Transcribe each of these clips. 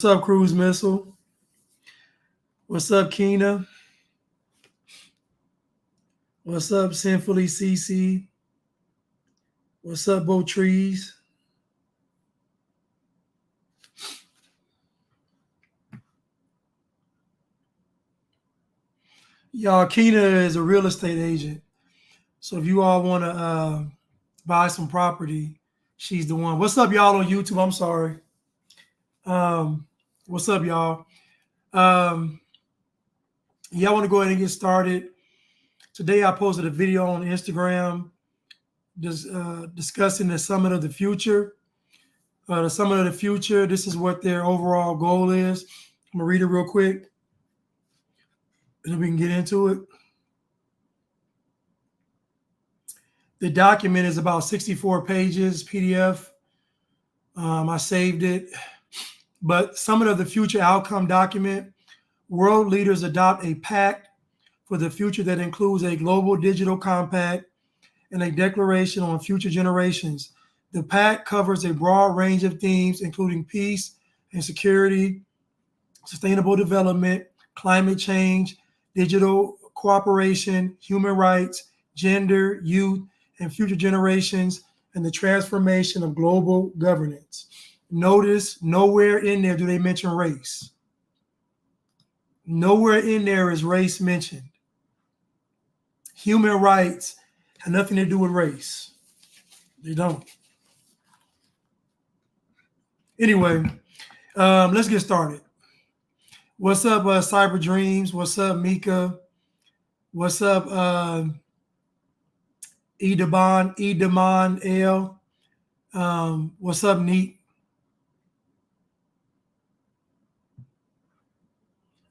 What's up, Cruise Missile? What's up, Keena? What's up, Sinfully CC? What's up, Bo Trees? Y'all, Keena is a real estate agent. So if you all want to buy some property, she's the one. What's up, y'all on YouTube? I'm sorry. What's up, y'all? Y'all want to go ahead and get started. Today I posted a video on Instagram discussing the Summit of the Future. The Summit of the Future, this is what their overall goal is. I'm going to read it real quick, and then we can get into it. The document is about 64 pages, PDF. I saved it. But Summit of the Future outcome document, world leaders adopt a pact for the future that includes a global digital compact and a declaration on future generations. The pact covers a broad range of themes, including peace and security, sustainable development, climate change, digital cooperation, human rights, gender, youth, and future generations, and the transformation of global governance. Notice nowhere in there do they mention race. Nowhere in there is race mentioned. Human rights have nothing to do with race. They don't. Anyway, let's get started. What's up, Cyber Dreams? What's up, Mika? What's up, Edamon L? What's up, Neat?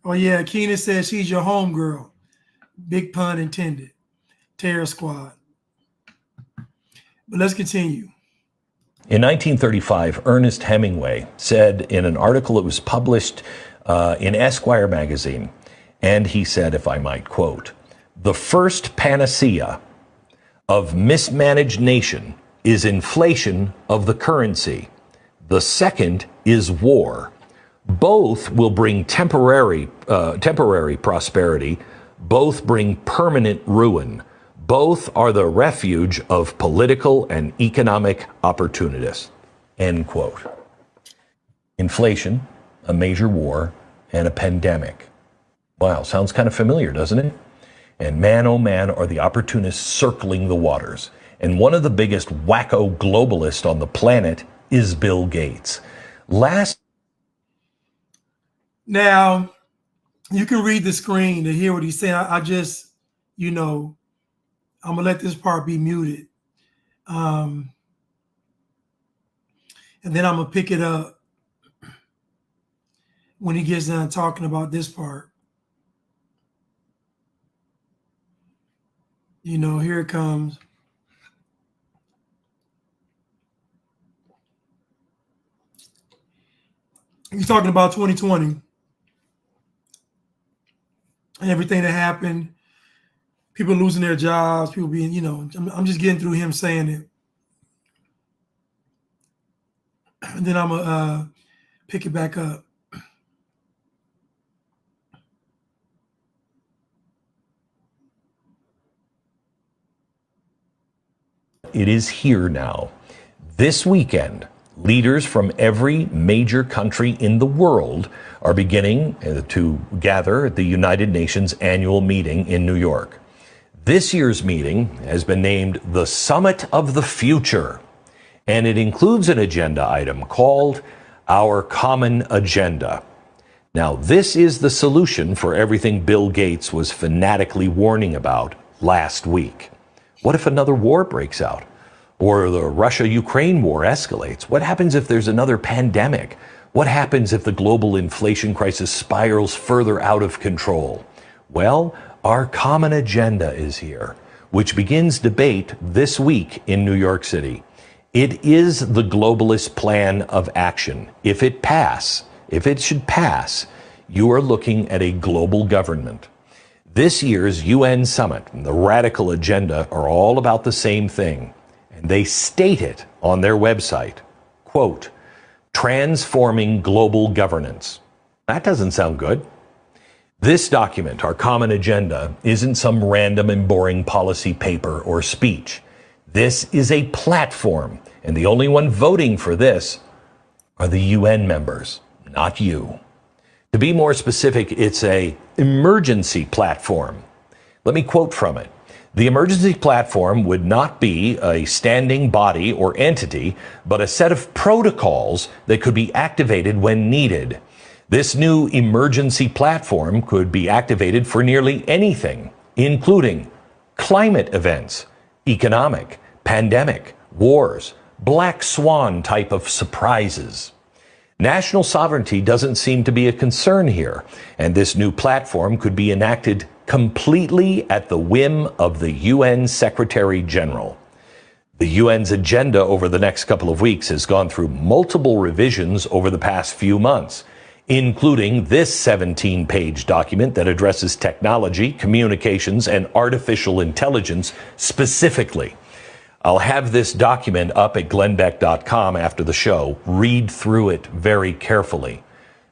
Oh yeah, Keena says she's your homegirl. Big pun intended. Terror Squad. But let's continue. In 1935, Ernest Hemingway said in an article that was published in Esquire magazine, and he said, if I might quote, "The first panacea of mismanaged nation is inflation of the currency. The second is war. Both will bring temporary prosperity. Both bring permanent ruin. Both are the refuge of political and economic opportunists." End quote. Inflation, a major war, and a pandemic. Wow, sounds kind of familiar, doesn't it? And man, oh man, are the opportunists circling the waters. And one of the biggest wacko globalists on the planet is Bill Gates. Now, you can read the screen to hear what he's saying. I just, I'm going to let this part be muted. And then I'm going to pick it up when he gets done talking about this part. Here it comes. He's talking about 2020 and everything that happened, people losing their jobs, people being, I'm just getting through him saying it. And then I'm going to pick it back up. It is here now. This weekend, leaders from every major country in the world are beginning to gather at the United Nations annual meeting in New York. This year's meeting has been named the Summit of the Future, and it includes an agenda item called Our Common Agenda. Now, this is the solution for everything Bill Gates was fanatically warning about last week. What if another war breaks out? Or the Russia-Ukraine war escalates? What happens if there's another pandemic? What happens if the global inflation crisis spirals further out of control? Well, our common agenda is here, which begins debate this week in New York City. It is the globalist plan of action. If it should pass, you are looking at a global government. This year's UN summit and the radical agenda are all about the same thing. And they state it on their website, quote, Transforming Global Governance. That doesn't sound good. This document, our common agenda, isn't some random and boring policy paper or speech. This is a platform, and the only one voting for this are the UN members, not you. To be more specific, it's an emergency platform. Let me quote from it. The emergency platform would not be a standing body or entity, but a set of protocols that could be activated when needed. This new emergency platform could be activated for nearly anything, including climate events, economic, pandemic, wars, black swan type of surprises. National sovereignty doesn't seem to be a concern here, and this new platform could be enacted completely at the whim of the UN Secretary General. The UN's agenda over the next couple of weeks has gone through multiple revisions over the past few months, including this 17-page document that addresses technology, communications, and artificial intelligence specifically. I'll have this document up at glennbeck.com after the show. Read through it very carefully.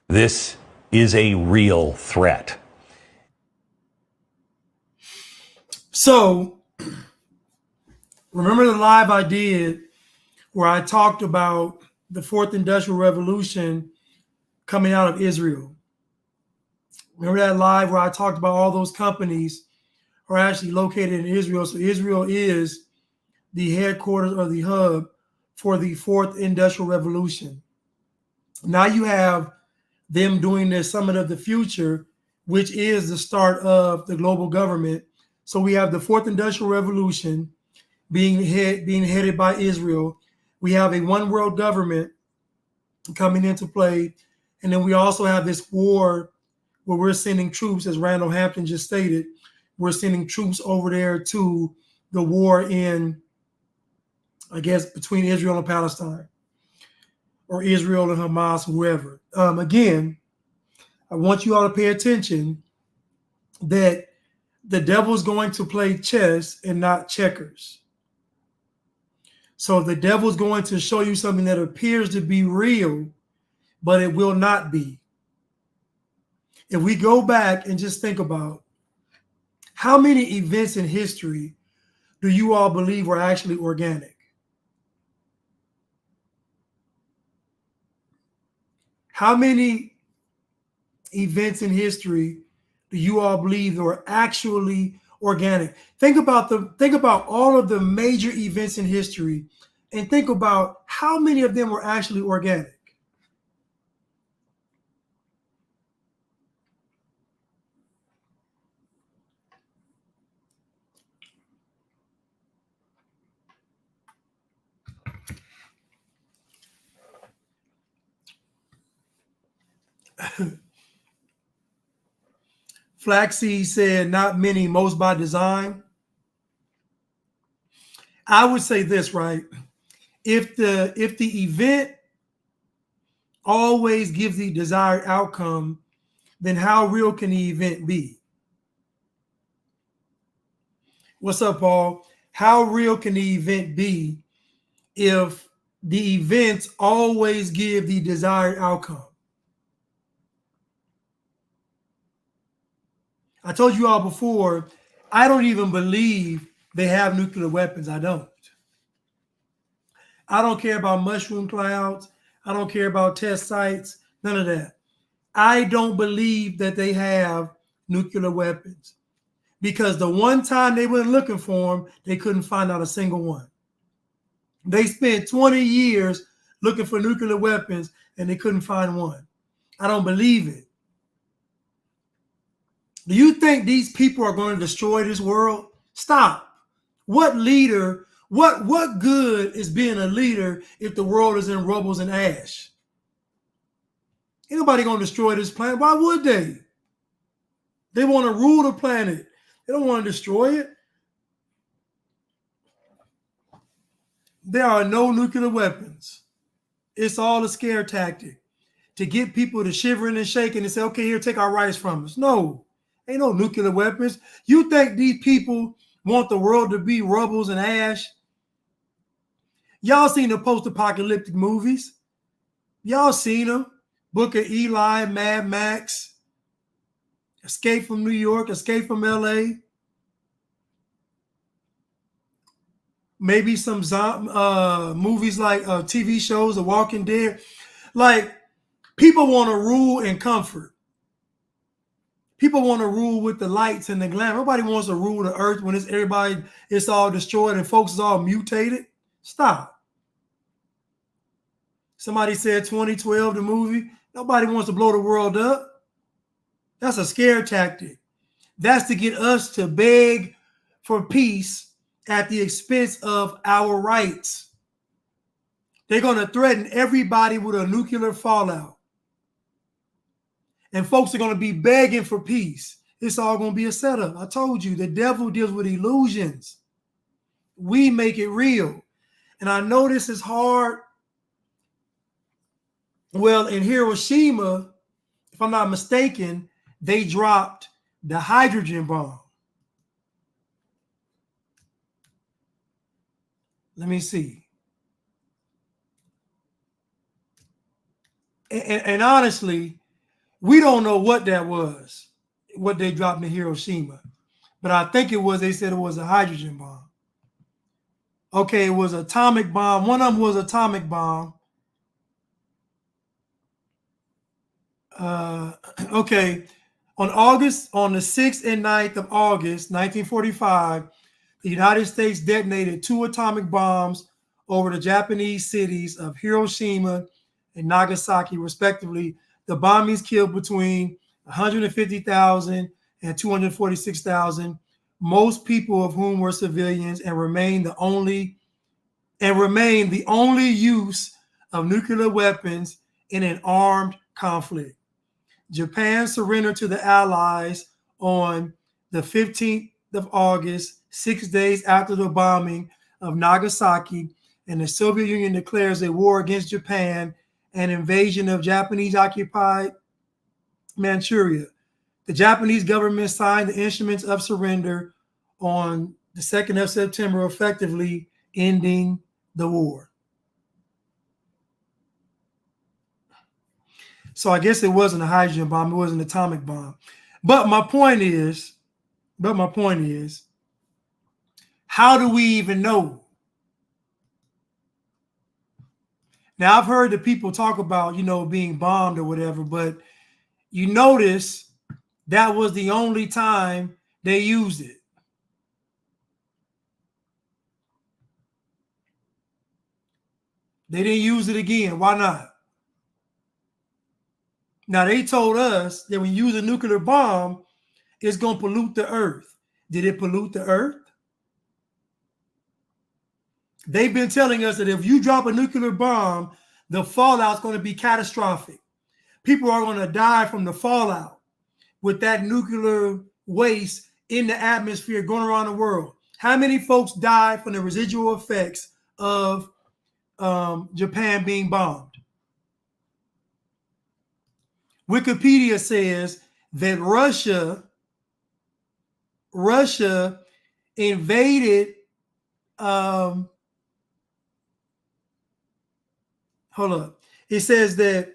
This is a real threat. So, remember the live I did where I talked about the fourth industrial revolution coming out of Israel? Remember that live where I talked about all those companies are actually located in Israel? So Israel is the headquarters or the hub for the fourth industrial revolution. Now you have them doing their summit of the future, which is the start of the global government. So we have the fourth industrial revolution being headed by Israel. We have a one world government coming into play. And then we also have this war where we're sending troops, as Randall Hampton just stated, we're sending troops over there to the war in, I guess, between Israel and Palestine, or Israel and Hamas, whoever. Again, I want you all to pay attention that the devil's going to play chess and not checkers. So the devil's going to show you something that appears to be real, but it will not be. If we go back and just think about how many events in history do you all believe were actually organic? How many events in history do you all believe were actually organic? Think about all of the major events in history and think about how many of them were actually organic. Flaxseed said, not many, most by design. I would say this, right? If the event always gives the desired outcome, then how real can the event be? What's up, Paul? How real can the event be if the events always give the desired outcome? I told you all before, I don't even believe they have nuclear weapons. I don't. I don't care about mushroom clouds. I don't care about test sites. None of that. I don't believe that they have nuclear weapons because the one time they went looking for them, they couldn't find out a single one. They spent 20 years looking for nuclear weapons and they couldn't find one. I don't believe it. Do you think these people are going to destroy this world? Stop. What leader, what good is being a leader if the world is in rubble and ash? Ain't nobody going to destroy this planet. Why would they? They want to rule the planet. They don't want to destroy it. There are no nuclear weapons. It's all a scare tactic to get people to shivering and shaking and say, okay, here, take our rights from us. No. Ain't no nuclear weapons. You think these people want the world to be rubble and ash? Y'all seen the post-apocalyptic movies. Y'all seen them. Book of Eli, Mad Max, Escape from New York, Escape from LA. Maybe some movies like TV shows, The Walking Dead. Like, people want to rule in comfort. People want to rule with the lights and the glamour. Nobody wants to rule the earth when it's all destroyed and folks is all mutated. Stop. Somebody said 2012, the movie. Nobody wants to blow the world up. That's a scare tactic. That's to get us to beg for peace at the expense of our rights. They're going to threaten everybody with a nuclear fallout. And folks are going to be begging for peace. It's all going to be a setup. I told you, the devil deals with illusions. We make it real. And I know this is hard. Well, in Hiroshima, if I'm not mistaken, they dropped the hydrogen bomb. Let me see. And honestly, we don't know what that was, what they dropped in Hiroshima. But I think they said it was a hydrogen bomb. Okay, it was an atomic bomb. One of them was atomic bomb. Okay, on the 6th and 9th of August, 1945, the United States detonated 2 atomic bombs over the Japanese cities of Hiroshima and Nagasaki, respectively. The bombings killed between 150,000 and 246,000, most people of whom were civilians, and remain the only use of nuclear weapons in an armed conflict. Japan surrendered to the Allies on the 15th of August, 6 days after the bombing of Nagasaki, and the Soviet Union declares a war against Japan and invasion of Japanese-occupied Manchuria. The Japanese government signed the instruments of surrender on the 2nd of September, effectively ending the war. So I guess it wasn't a hydrogen bomb, it was an atomic bomb. But my point is, how do we even know? Now, I've heard the people talk about, being bombed or whatever, but you notice that was the only time they used it. They didn't use it again. Why not? Now, they told us that when you use a nuclear bomb, it's going to pollute the earth. Did it pollute the earth? They've been telling us that if you drop a nuclear bomb, the fallout is going to be catastrophic. People are going to die from the fallout with that nuclear waste in the atmosphere going around the world. How many folks died from the residual effects of Japan being bombed? Wikipedia says that Russia invaded hold up. It says that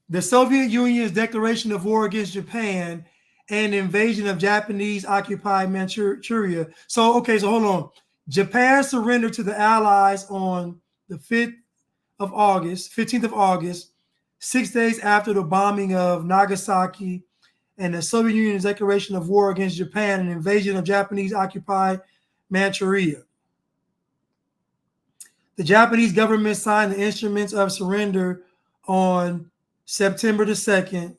the Soviet Union's declaration of war against Japan and invasion of Japanese-occupied Manchuria. So hold on. Japan surrendered to the Allies on the 15th of August, 6 days after the bombing of Nagasaki and the Soviet Union's declaration of war against Japan and invasion of Japanese-occupied Manchuria. The Japanese government signed the instruments of surrender on September the 2nd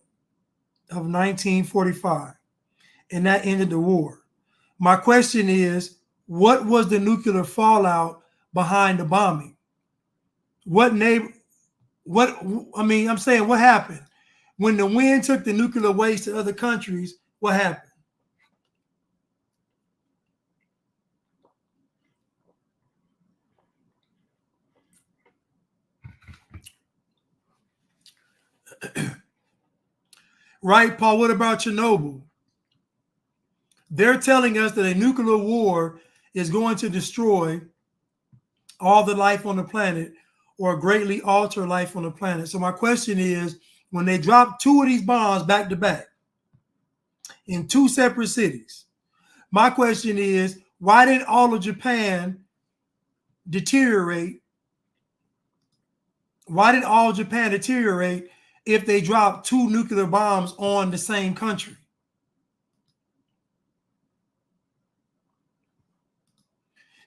of 1945, and that ended the war. My question is, what was the nuclear fallout behind the bombing? What happened? When the wind took the nuclear waste to other countries, what happened? Right, Paul, what about Chernobyl? They're telling us that a nuclear war is going to destroy all the life on the planet. or greatly alter life on the planet. So my question is, when they drop 2 of these bombs back to back in 2 separate cities, my question is, why didn't all of Japan deteriorate? Why did all Japan deteriorate if they dropped 2 nuclear bombs on the same country?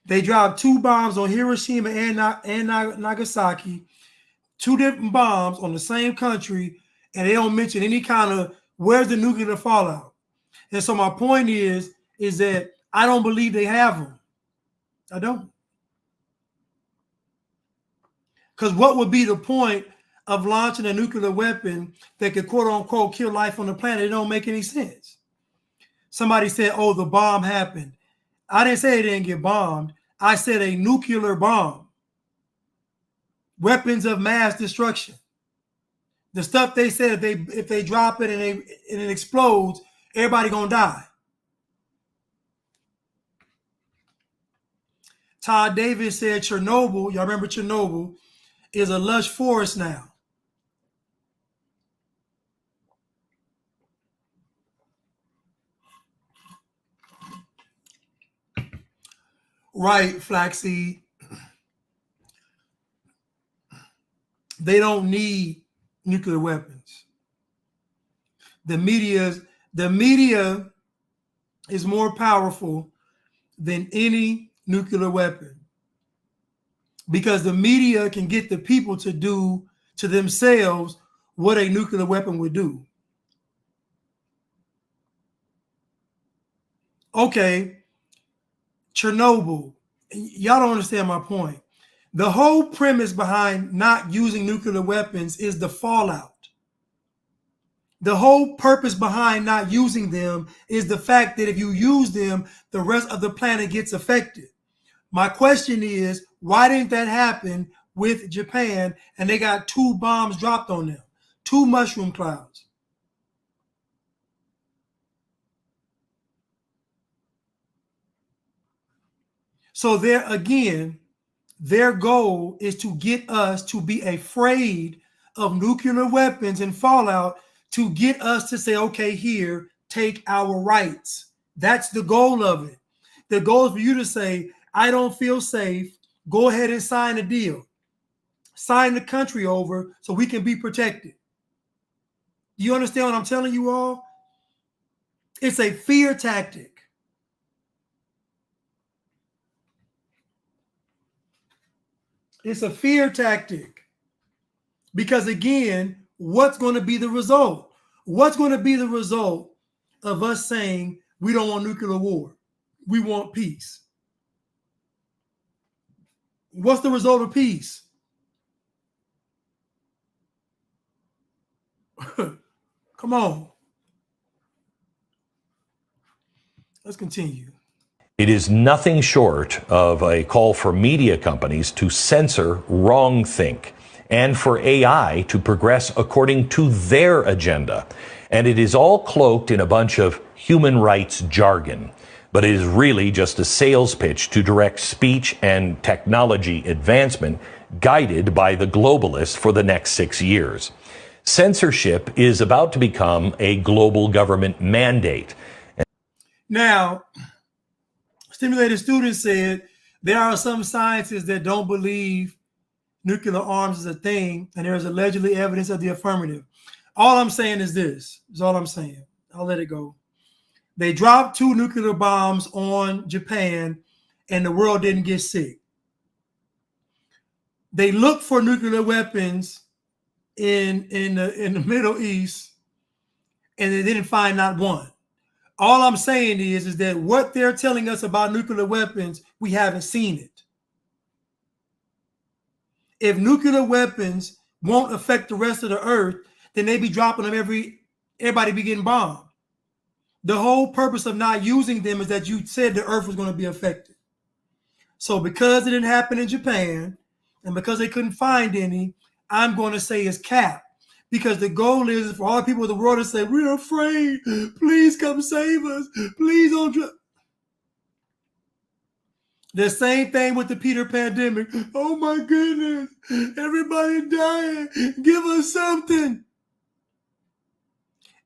They dropped 2 bombs on Hiroshima and Nagasaki, 2 different bombs on the same country, and they don't mention any kind of where's the nuclear fallout. And so my point is that I don't believe they have them. I don't. Because what would be the point of launching a nuclear weapon that could quote unquote kill life on the planet? It don't make any sense. Somebody said, oh, the bomb happened. I didn't say it didn't get bombed. I said a nuclear bomb. Weapons of mass destruction. The stuff they said if they drop it and it explodes, everybody gonna die. Todd Davis said Chernobyl, y'all remember Chernobyl, is a lush forest now. Right, Flaxseed. They don't need nuclear weapons. The media is more powerful than any nuclear weapon, because the media can get the people to do to themselves what a nuclear weapon would do. Okay, Chernobyl, y'all don't understand my point. The whole premise behind not using nuclear weapons is the fallout. The whole purpose behind not using them is the fact that if you use them, the rest of the planet gets affected. My question is, why didn't that happen with Japan and they got 2 bombs dropped on them? 2 mushroom clouds. So there again, their goal is to get us to be afraid of nuclear weapons and fallout, to get us to say, okay, here, take our rights. That's the goal of it. The goal is for you to say, I don't feel safe. Go ahead and sign a deal. Sign the country over so we can be protected. Do you understand what I'm telling you all? It's a fear tactic. It's a fear tactic. Because again, what's going to be the result? What's going to be the result of us saying we don't want nuclear war? We want peace. What's the result of peace? Come on. Let's continue. It is nothing short of a call for media companies to censor wrongthink and for AI to progress according to their agenda. And it is all cloaked in a bunch of human rights jargon. But it is really just a sales pitch to direct speech and technology advancement guided by the globalists for the next 6 years. Censorship is about to become a global government mandate. Now, Stimulated Student said there are some scientists that don't believe nuclear arms is a thing, and there is allegedly evidence of the affirmative. All I'm saying is this. Is all I'm saying. I'll let it go. They dropped 2 nuclear bombs on Japan, and the world didn't get sick. They looked for nuclear weapons in the Middle East, and they didn't find not one. All I'm saying is that what they're telling us about nuclear weapons, we haven't seen it. If nuclear weapons won't affect the rest of the earth, then they be dropping them everybody be getting bombed. The whole purpose of not using them is that you said the earth was going to be affected. So because it didn't happen in Japan, and because they couldn't find any, I'm going to say it's capped. Because the goal is for all the people in the world to say, we're afraid. Please come save us. Please don't. The same thing with the Peter pandemic. Oh my goodness, everybody dying. Give us something.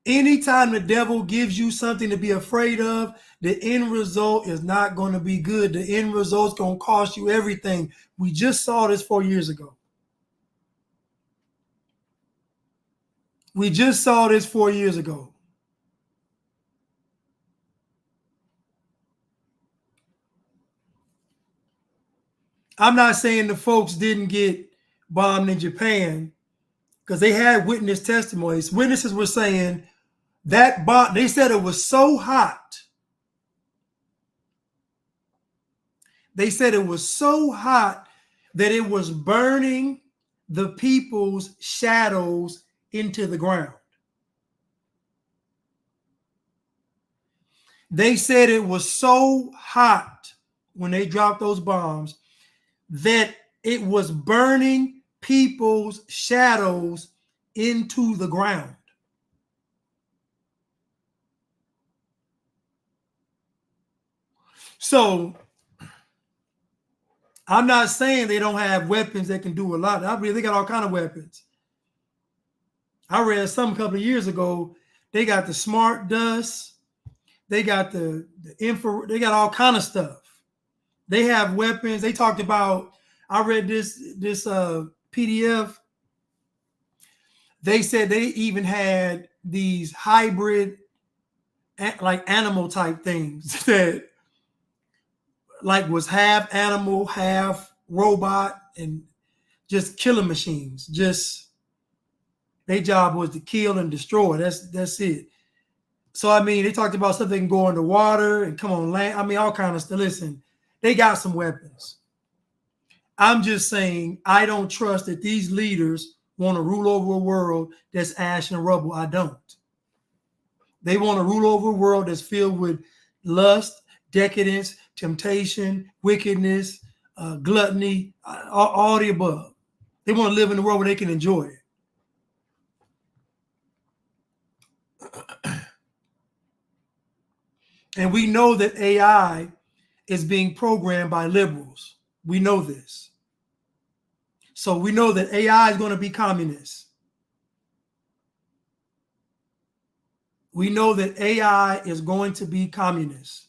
Anytime the devil gives you something to be afraid of, the end result is not going to be good. The end result is going to cost you everything. We just saw this 4 years ago. We just saw this 4 years ago. I'm not saying the folks didn't get bombed in Japan because they had witness testimonies. Witnesses were saying that bomb, they said it was so hot. They said it was so hot that it was burning the people's shadows into the ground. They said it was so hot when they dropped those bombs that it was burning people's shadows into the ground. So I'm not saying they don't have weapons that can do a lot. I mean, they got all kind of weapons. I read some couple of years ago, they got the smart dust, they got the infrared, they got all kind of stuff. They have weapons. They talked about, I read this PDF. They said they even had these hybrid, like animal type things that like was half animal, half robot, and just killing machines. Just their job was to kill and destroy. That's it. So I mean, they talked about stuff that can go underwater and come on land. I mean, all kind of stuff. Listen, they got some weapons. I'm just saying, I don't trust that these leaders want to rule over a world that's ash and rubble. I don't. They want to rule over a world that's filled with lust, decadence, temptation, wickedness, gluttony, all the above. They want to live in a world where they can enjoy it. And we know that AI is being programmed by liberals. We know this. So we know that AI is going to be communist. We know that AI is going to be communist.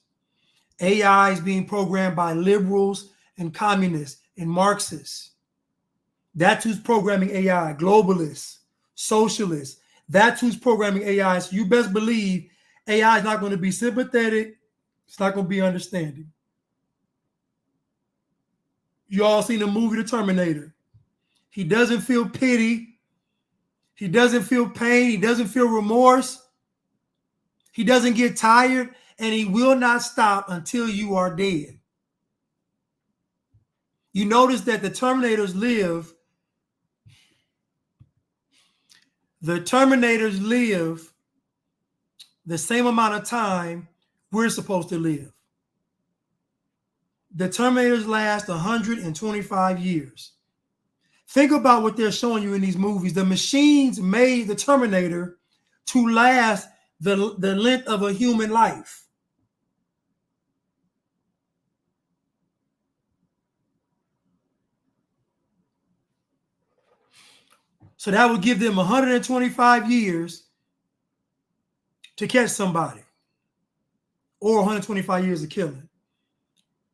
AI is being programmed by liberals and communists and Marxists. That's who's programming AI, globalists, socialists. That's who's programming AI. So you best believe AI is not going to be sympathetic. It's not going to be understanding. You all seen the movie The Terminator. He doesn't feel pity. He doesn't feel pain. He doesn't feel remorse. He doesn't get tired, and he will not stop until you are dead. You notice that the Terminators live the same amount of time we're supposed to live. The Terminators last 125 years. Think about what they're showing you in these movies. The machines made the Terminator to last the length of a human life. So that would give them 125 years to catch somebody, or 125 years of killing.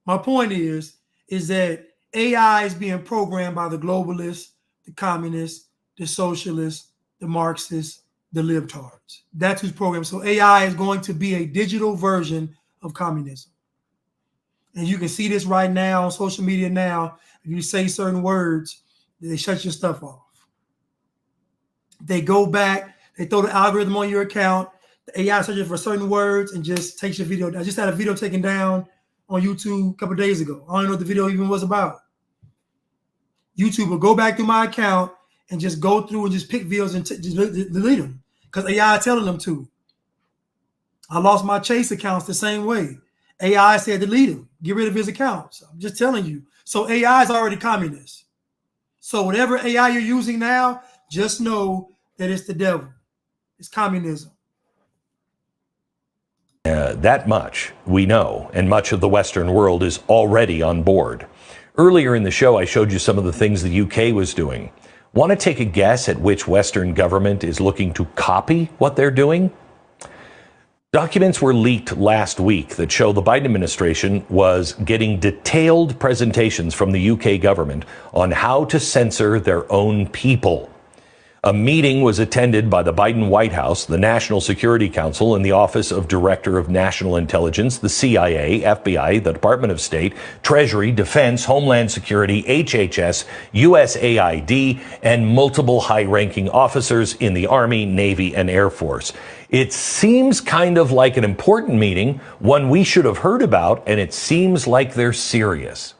My point is that AI is being programmed by the globalists, the communists, the socialists, the Marxists, the libtards. That's who's programmed. So AI is going to be a digital version of communism. And you can see this right now on social media now. If you say certain words, they shut your stuff off. They go back, they throw the algorithm on your account, the AI searches for certain words and just takes your video. I just had a video taken down on YouTube a couple of days ago. I don't know what the video even was about. YouTube will go back through my account and just go through and just pick videos and just delete them because AI is telling them to. I lost my Chase accounts the same way. AI said delete him, get rid of his accounts. I'm just telling you. So AI is already communist. So whatever AI you're using now, just know that it's the devil. It's communism. That much we know, and much of the Western world is already on board. Earlier in the show, I showed you some of the things the UK was doing. Want to take a guess at which Western government is looking to copy what they're doing? Documents were leaked last week that show the Biden administration was getting detailed presentations from the UK government on how to censor their own people. A meeting was attended by the Biden White House, the National Security Council, and the Office of Director of National Intelligence, the CIA, FBI, the Department of State, Treasury, Defense, Homeland Security, HHS, USAID, and multiple high-ranking officers in the Army, Navy, and Air Force. It seems kind of like an important meeting, one we should have heard about, and it seems like they're serious.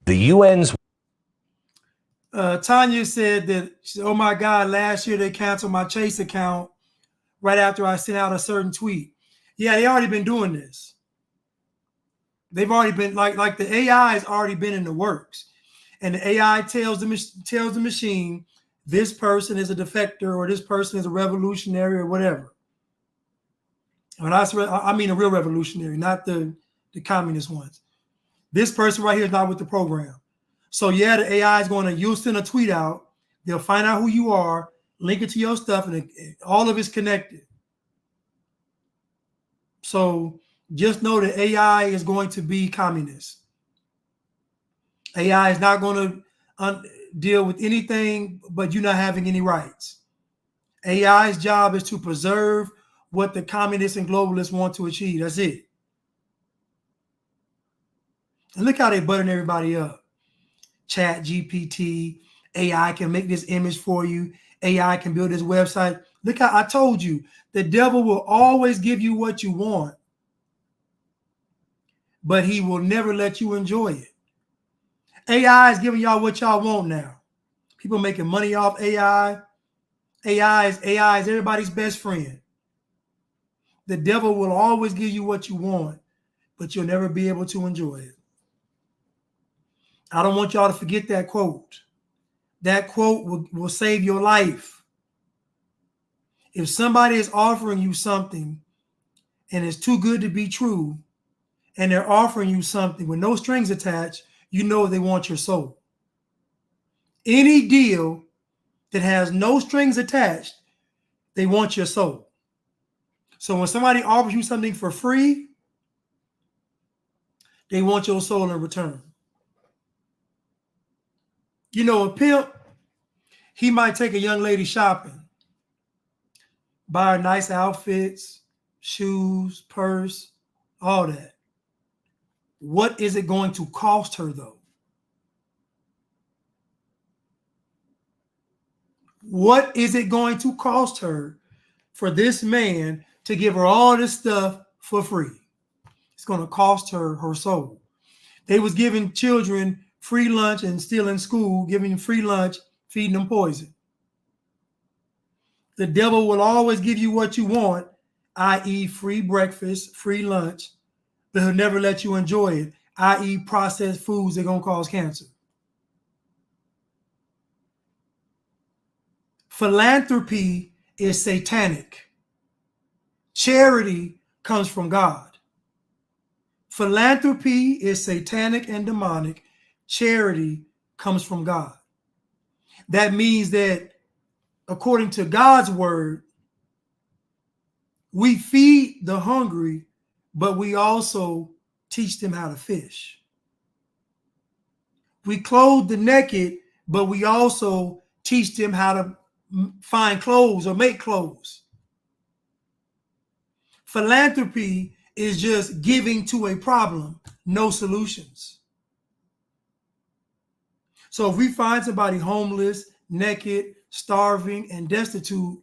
The UN's Tanya said that, oh my God, last year they canceled my Chase account right after I sent out a certain tweet. Yeah, they already been doing this. They've already been like the AI has already been in the works, and the AI tells the machine this person is a defector or this person is a revolutionary or whatever. And I mean a real revolutionary, not the communist ones. This person right here is not with the program. So yeah, the AI is going to, you'll send a tweet out, they'll find out who you are, link it to your stuff, and all of it's connected. So just know that AI is going to be communist. AI is not going to deal with anything but you not having any rights. AI's job is to preserve what the communists and globalists want to achieve. That's it. And look how they're buttering everybody up. Chat GPT, AI can make this image for you. AI can build this website. Look how I told you, the devil will always give you what you want, but he will never let you enjoy it. AI is giving y'all what y'all want now. People making money off AI. AI is everybody's best friend. The devil will always give you what you want, but you'll never be able to enjoy it. I don't want y'all to forget that quote. That quote will save your life. If somebody is offering you something and it's too good to be true, and they're offering you something with no strings attached, you know they want your soul. Any deal that has no strings attached, they want your soul. So when somebody offers you something for free, they want your soul in return. You know, a pimp, he might take a young lady shopping, buy her nice outfits, shoes, purse, all that. What is it going to cost her, though? What is it going to cost her for this man to give her all this stuff for free? It's going to cost her her soul. They was giving children free lunch and still in school, giving them free lunch, feeding them poison. The devil will always give you what you want, i.e. free breakfast, free lunch, but he'll never let you enjoy it, i.e. processed foods that are going to cause cancer. Philanthropy is satanic. Charity comes from God. Philanthropy is satanic and demonic. Charity comes from God. That means that according to God's word, we feed the hungry, but we also teach them how to fish. We clothe the naked, but we also teach them how to find clothes or make clothes. Philanthropy is just giving to a problem, no solutions. So if we find somebody homeless, naked, starving, and destitute,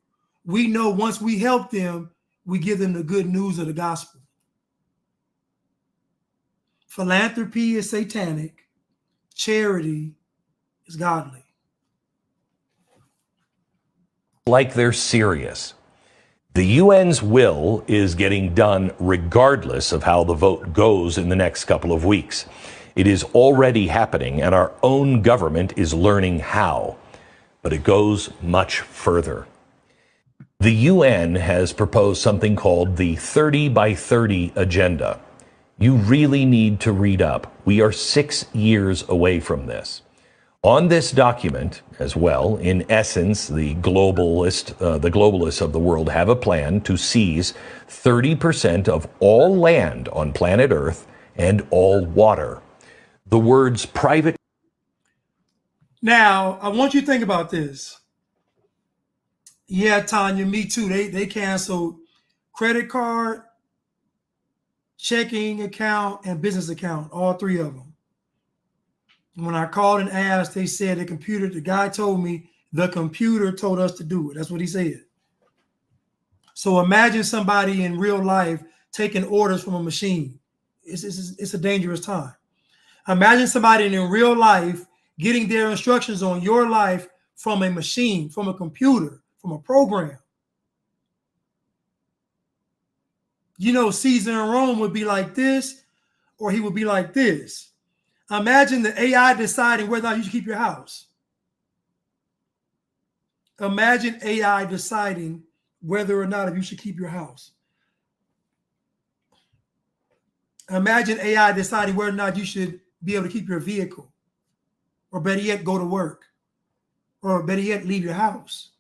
we know once we help them, we give them the good news of the gospel. Philanthropy is satanic. Charity is godly. Like they're serious. The UN's will is getting done regardless of how the vote goes in the next couple of weeks. It is already happening, and our own government is learning how. But it goes much further. The UN has proposed something called the 30 by 30 agenda. You really need to read up. We are 6 years away from this. On this document as well, in essence, the globalists of the world have a plan to seize 30% of all land on planet Earth and all water. The words private. Now, I want you to think about this. Yeah, Tanya, me too. They canceled credit card, checking account, and business account, all three of them. When I called and asked, they said the guy told me the computer told us to do it. That's what he said. So imagine somebody in real life taking orders from a machine. It's a dangerous time. Imagine somebody in real life getting their instructions on your life from a machine, from a computer, from a program. You know, Caesar in Rome would be like this, or he would be like this. Imagine the AI deciding whether or not you should keep your house. Imagine AI deciding whether or not if you should keep your house. Imagine AI deciding whether or not you should be able to keep your vehicle, or better yet, go to work, or better yet, leave your house.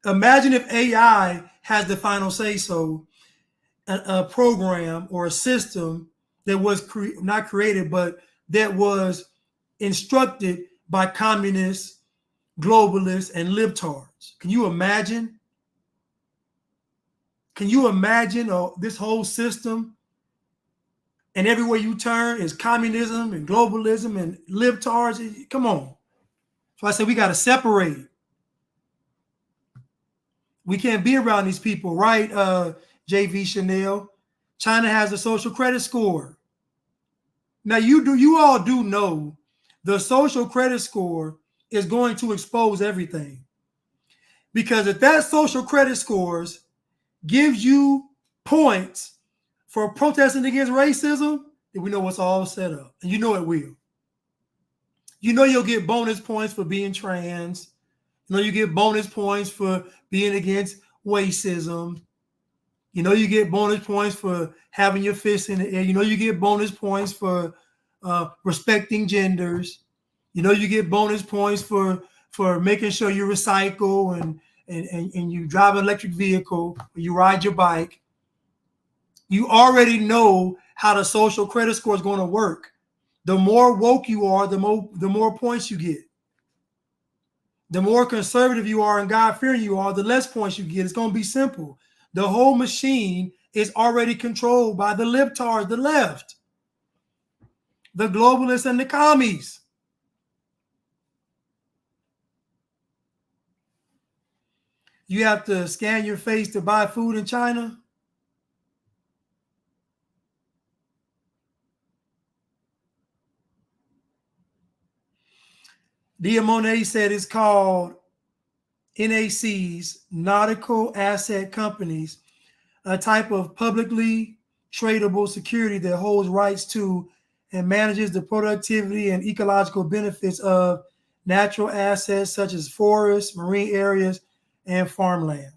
Imagine if AI has the final say so, a program or a system that was not created, but that was instructed by communists, globalists, and libtards. Can you imagine? Can you imagine this whole system? And everywhere you turn is communism and globalism and libtards. Come on. So I said we got to separate. We can't be around these people, right? JV Chanel. China has a social credit score. Now you all do know the social credit score is going to expose everything. Because if that social credit scores gives you points for protesting against racism, then we know what's all set up. And you know it will. You know you'll get bonus points for being trans. You know you get bonus points for being against racism. You know you get bonus points for having your fists in the air. You know you get bonus points for respecting genders. You know you get bonus points for making sure you recycle and you drive an electric vehicle or you ride your bike. You already know how the social credit score is going to work. The more woke you are, the more points you get. The more conservative you are and God-fearing you are, the less points you get. It's going to be simple. The whole machine is already controlled by the libtards, the left, the globalists, and the commies. You have to scan your face to buy food in China. Diamone said it's called NACs, Nautical Asset Companies, a type of publicly tradable security that holds rights to and manages the productivity and ecological benefits of natural assets such as forests, marine areas, and farmland.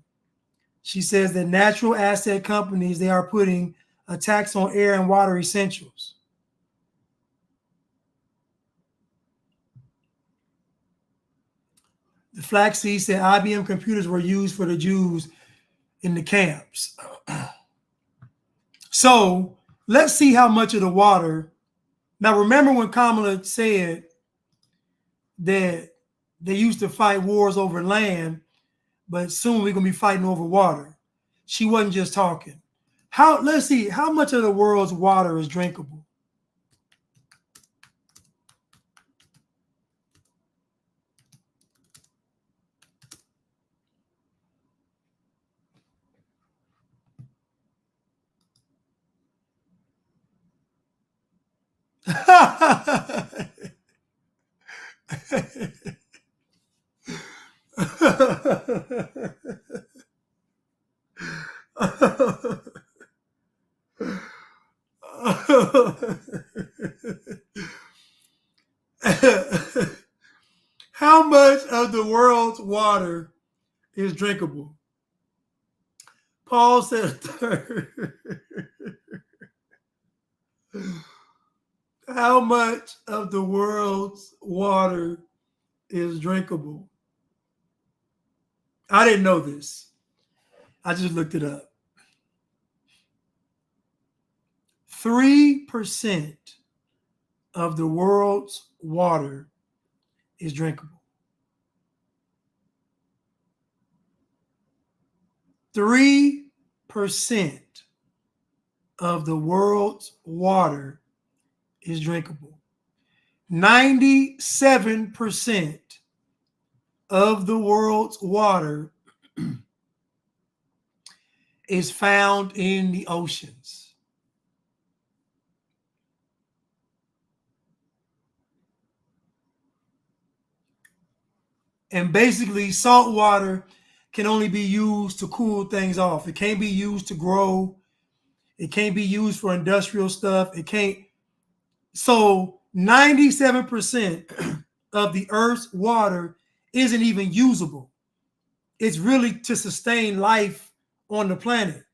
She says that natural asset companies, they are putting a tax on air and water essentials. The Flaxseed said IBM computers were used for the Jews in the camps. So let's see how much of the water. Now, remember when Kamala said that they used to fight wars over land, but soon we're going to be fighting over water. She wasn't just talking. Let's see, how much of the world's water is drinkable? How much of the world's water is drinkable. Paul said a third. How much of the world's water is drinkable? I didn't know this. I just looked it up. 3% of the world's water is drinkable. 3% of the world's water is drinkable. 97% of the world's water is found in the oceans. And basically, salt water can only be used to cool things off. It can't be used to grow. It can't be used for industrial stuff. It can't. So 97% of the Earth's water isn't even usable. It's really to sustain life on the planet,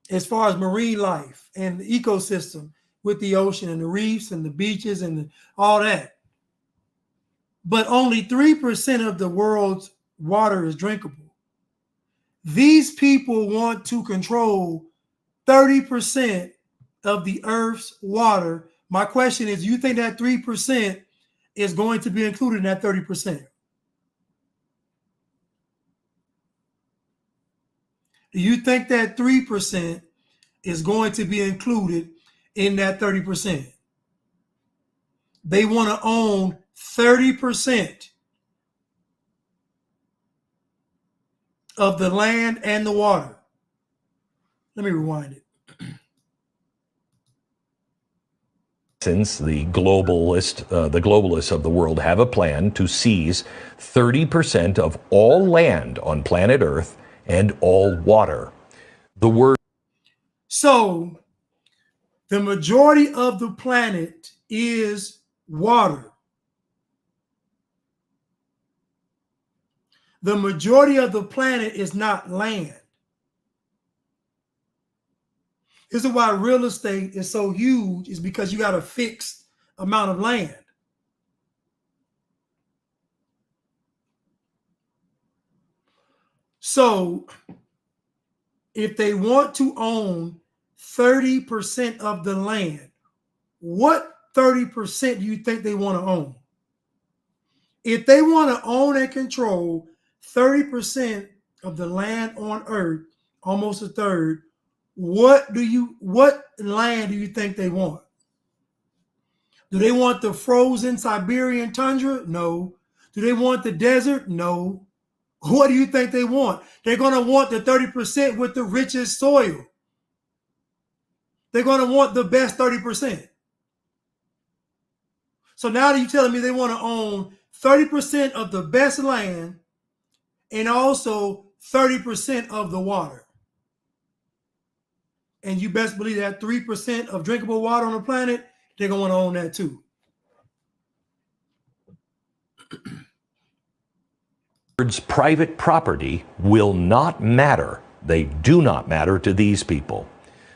as far as marine life and the ecosystem with the ocean and the reefs and the beaches and all that. But only 3% of the world's water is drinkable. These people want to control 30% of the Earth's water. My question is, you think that 3% is going to be included in that 30%? Do you think that 3% is going to be included in that 30%? They want to own 30% of the land and the water. Let me rewind it. Since the globalists of the world have a plan to seize 30% of all land on planet Earth and all water. So the majority of the planet is water. The majority of the planet is not land. This is why real estate is so huge, is because you got a fixed amount of land. So if they want to own 30% of the land, what 30% do you think they want to own? If they want to own and control 30% of the land on Earth, almost a third, what land do you think they want? Do they want the frozen Siberian tundra? No. Do they want the desert? No. What do you think they want? They're going to want the 30% with the richest soil. They're going to want the best 30%. So now you're telling me they want to own 30% of the best land and also 30% of the water. And you best believe that 3% of drinkable water on the planet, they're going to want to own that too. Private property will not matter. They do not matter to these people.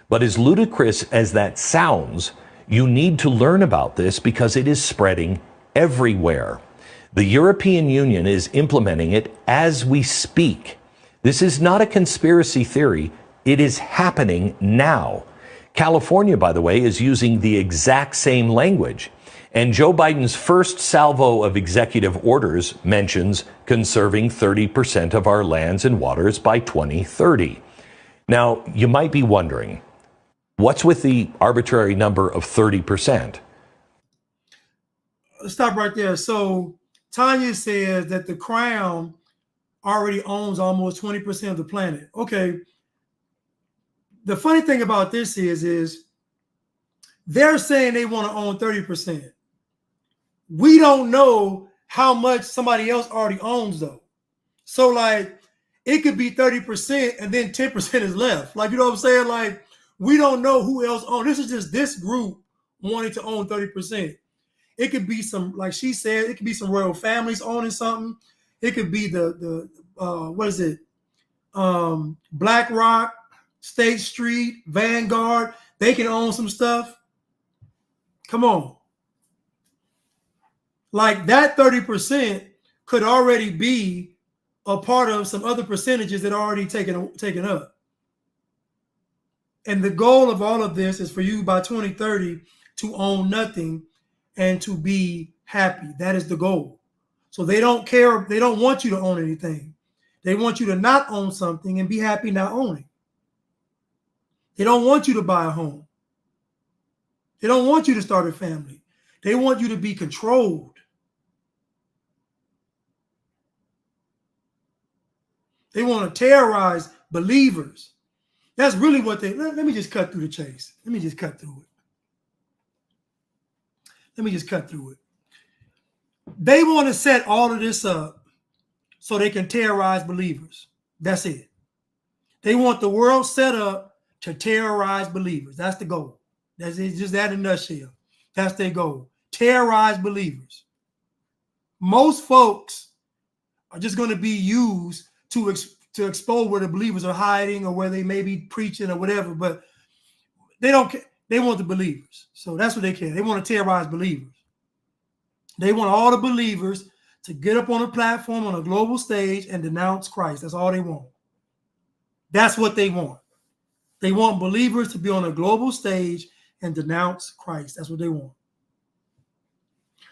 But as ludicrous as that sounds, you need to learn about this because it is spreading everywhere. The European Union is implementing it as we speak. This is not a conspiracy theory. It is happening now. California, by the way, is using the exact same language. And Joe Biden's first salvo of executive orders mentions conserving 30% of our lands and waters by 2030. Now, you might be wondering, what's with the arbitrary number of 30%? Stop right there. So Tanya says that the Crown already owns almost 20% of the planet. Okay. The funny thing about this is they're saying they want to own 30%. We don't know how much somebody else already owns, though. So, like, it could be 30% and then 10% is left. Like, you know what I'm saying? Like, we don't know who else owns. This is just this group wanting to own 30%. It could be some, like she said, it could be some royal families owning something. It could be the what is it? BlackRock, State Street, Vanguard, they can own some stuff. Come on. Like that 30% could already be a part of some other percentages that are already taken up. And the goal of all of this is for you by 2030 to own nothing and to be happy. That is the goal. So they don't care. They don't want you to own anything. They want you to not own something and be happy not owning. They don't want you to buy a home. They don't want you to start a family. They want you to be controlled. They want to terrorize believers. That's really what they, let me just cut through the chase. Let me just cut through it. They want to set all of this up so they can terrorize believers. That's it. They want the world set up to terrorize believers. That's the goal. That's it, just that in a nutshell. That's their goal. Terrorize believers. Most folks are just going to be used to expose where the believers are hiding or where they may be preaching or whatever, but they don't care. They want the believers. So that's what they care. They want to terrorize believers. They want all the believers to get up on a platform on a global stage and denounce Christ. That's all they want. That's what they want. They want believers to be on a global stage and denounce Christ. That's what they want.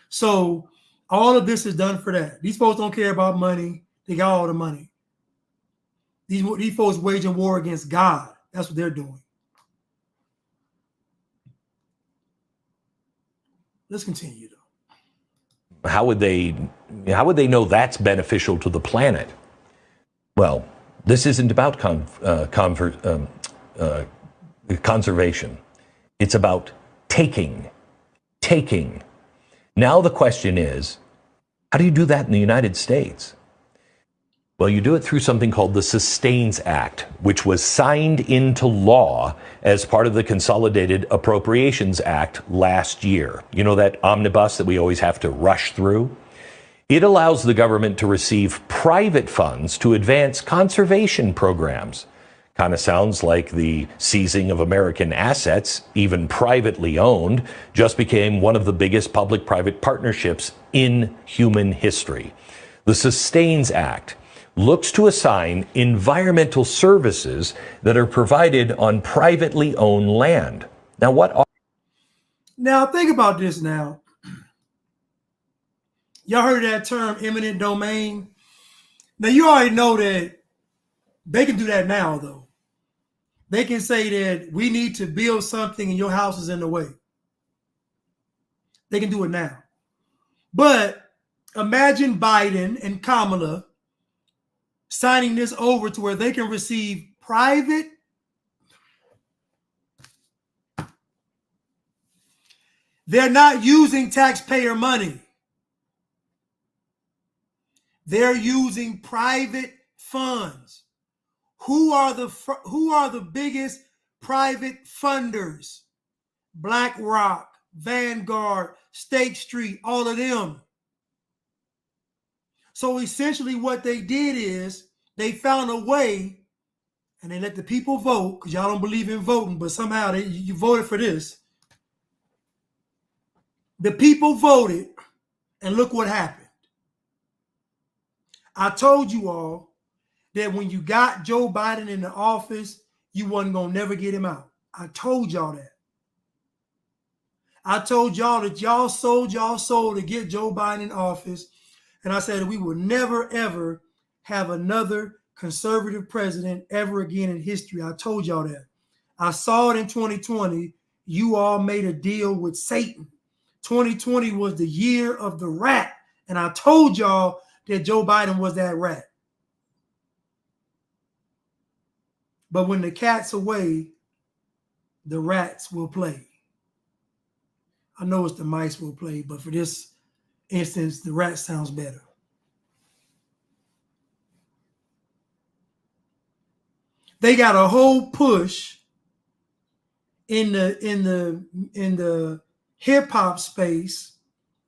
So all of this is done for that. These folks don't care about money. They got all the money. These folks waging war against God. That's what they're doing. Let's continue, though. How would they know that's beneficial to the planet? Well, this isn't about conservation. It's about taking. Now the question is, how do you do that in the United States? Well, you do it through something called the Sustains Act, which was signed into law as part of the Consolidated Appropriations Act last year. You know, that omnibus that we always have to rush through? It allows the government to receive private funds to advance conservation programs. Kind of sounds like the seizing of American assets, even privately owned, just became one of the biggest public-private partnerships in human history. The Sustains Act looks to assign environmental services that are provided on privately owned land. Now think about this now. Y'all heard of that term, eminent domain? Now you already know that they can do that now, though. They can say that we need to build something and your house is in the way. They can do it now. But imagine Biden and Kamala signing this over to where they can receive private. They're not using taxpayer money. They're using private funds. Who are the biggest private funders? BlackRock, Vanguard, State Street, all of them. So essentially what they did is they found a way, and they let the people vote, because y'all don't believe in voting, but somehow you voted for this. The people voted, and look what happened. I told you all that when you got Joe Biden in the office, you wasn't going to never get him out. I told y'all that. I told y'all that y'all sold your soul to get Joe Biden in office. And I said we will never, ever have another conservative president ever again in history. I told y'all that. I saw it in 2020. You all made a deal with Satan. 2020 was the year of the rat. And I told y'all that Joe Biden was that rat. But when the cat's away, the rats will play. I know it's the mice will play, but for this instance, the rat sounds better. They got a whole push in the hip hop space,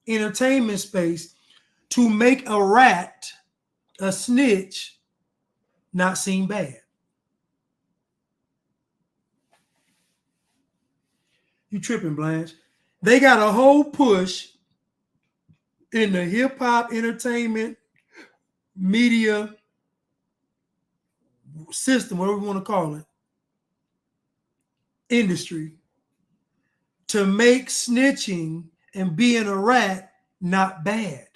entertainment space, to make a rat, a snitch, not seem bad. You tripping, Blanche. They got a whole push in the hip-hop entertainment media system, whatever you want to call it, industry, to make snitching and being a rat not bad.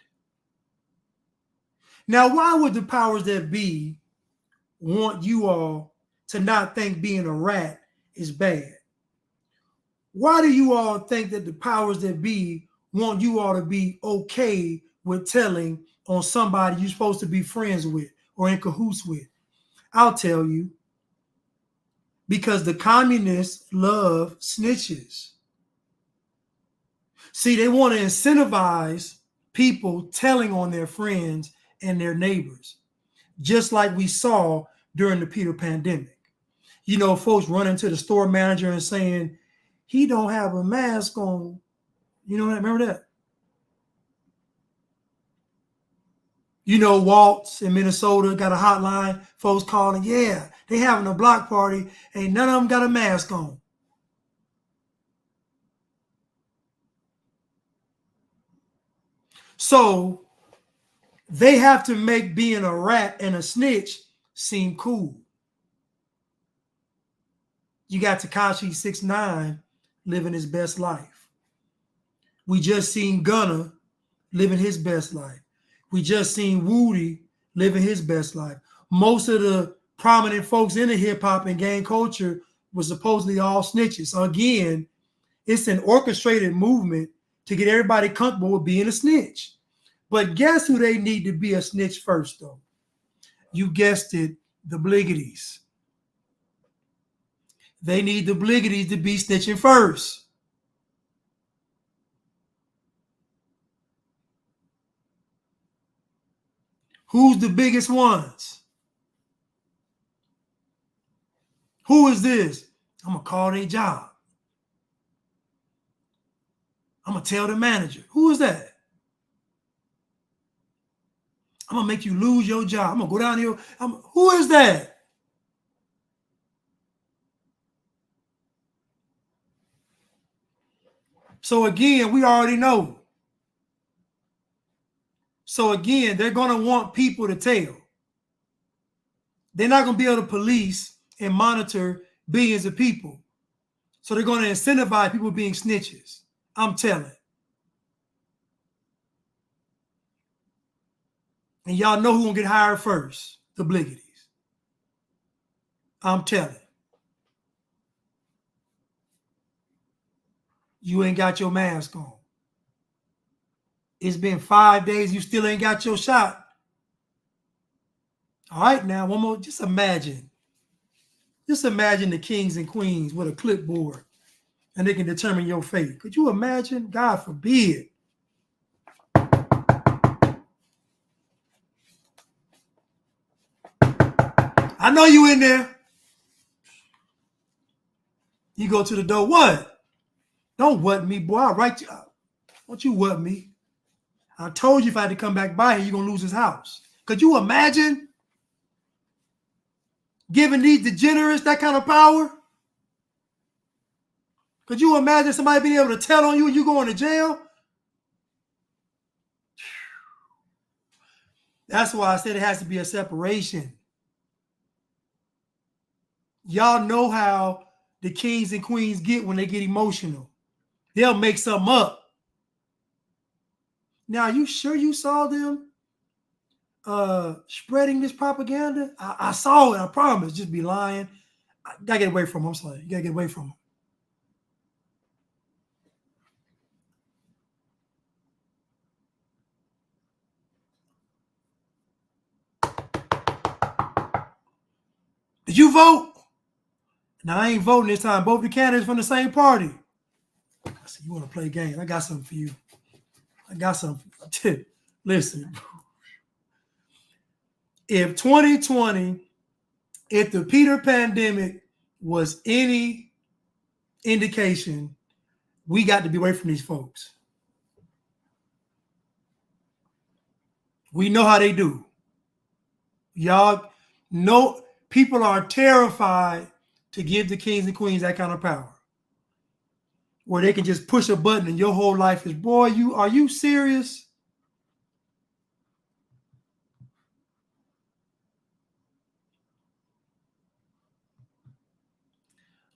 Now, why would the powers that be want you all to not think being a rat is bad? Why do you all think that the powers that be want you all to be okay with telling on somebody you're supposed to be friends with or in cahoots with? I'll tell you. Because the communists love snitches. See, they want to incentivize people telling on their friends and their neighbors, just like we saw during the Peter pandemic. You know, folks running to the store manager and saying, he don't have a mask on. You know, remember that? You know, Waltz in Minnesota got a hotline, folks calling, yeah, they having a block party, ain't none of them got a mask on. So they have to make being a rat and a snitch seem cool. You got Tekashi 6ix9ine living his best life. We just seen Gunna living his best life. We just seen Woody living his best life. Most of the prominent folks in the hip-hop and gang culture were supposedly all snitches. So again, it's an orchestrated movement to get everybody comfortable with being a snitch. But guess who they need to be a snitch first, though? You guessed it, the Bliggities. They need the Bliggities to be snitching first. Who's the biggest ones? Who is this? I'm going to call their job. I'm going to tell the manager. Who is that? I'm going to make you lose your job. I'm going to go down here. Who is that? So again, we already know. So again, they're going to want people to tell. They're not going to be able to police and monitor billions of people. So they're going to incentivize people being snitches. I'm telling. And y'all know who's going to get hired first. The Bliggities. I'm telling. You ain't got your mask on. It's been 5 days. You still ain't got your shot. All right, now, one more. Just imagine. Just imagine the kings and queens with a clipboard and they can determine your fate. Could you imagine? God forbid. I know you in there. You go to the door. What? Don't what me, boy. I'll write you out. Don't you what me. I told you if I had to come back by here, you're going to lose his house. Could you imagine giving these degenerates that kind of power? Could you imagine somebody being able to tell on you and you going to jail? That's why I said it has to be a separation. Y'all know how the kings and queens get when they get emotional. They'll make something up. Now, you sure you saw them spreading this propaganda? I saw it, I promise. Just be lying. I gotta get away from them. I'm sorry. You gotta get away from them. Did you vote? Now, I ain't voting this time. Both the candidates from the same party. I said, you want to play games? I got something for you. I got something. Listen, if 2020, if the Peter pandemic was any indication, we got to be away from these folks. We know how they do. Y'all No, people are terrified to give the kings and queens that kind of power, where they can just push a button and your whole life is, boy, are you serious?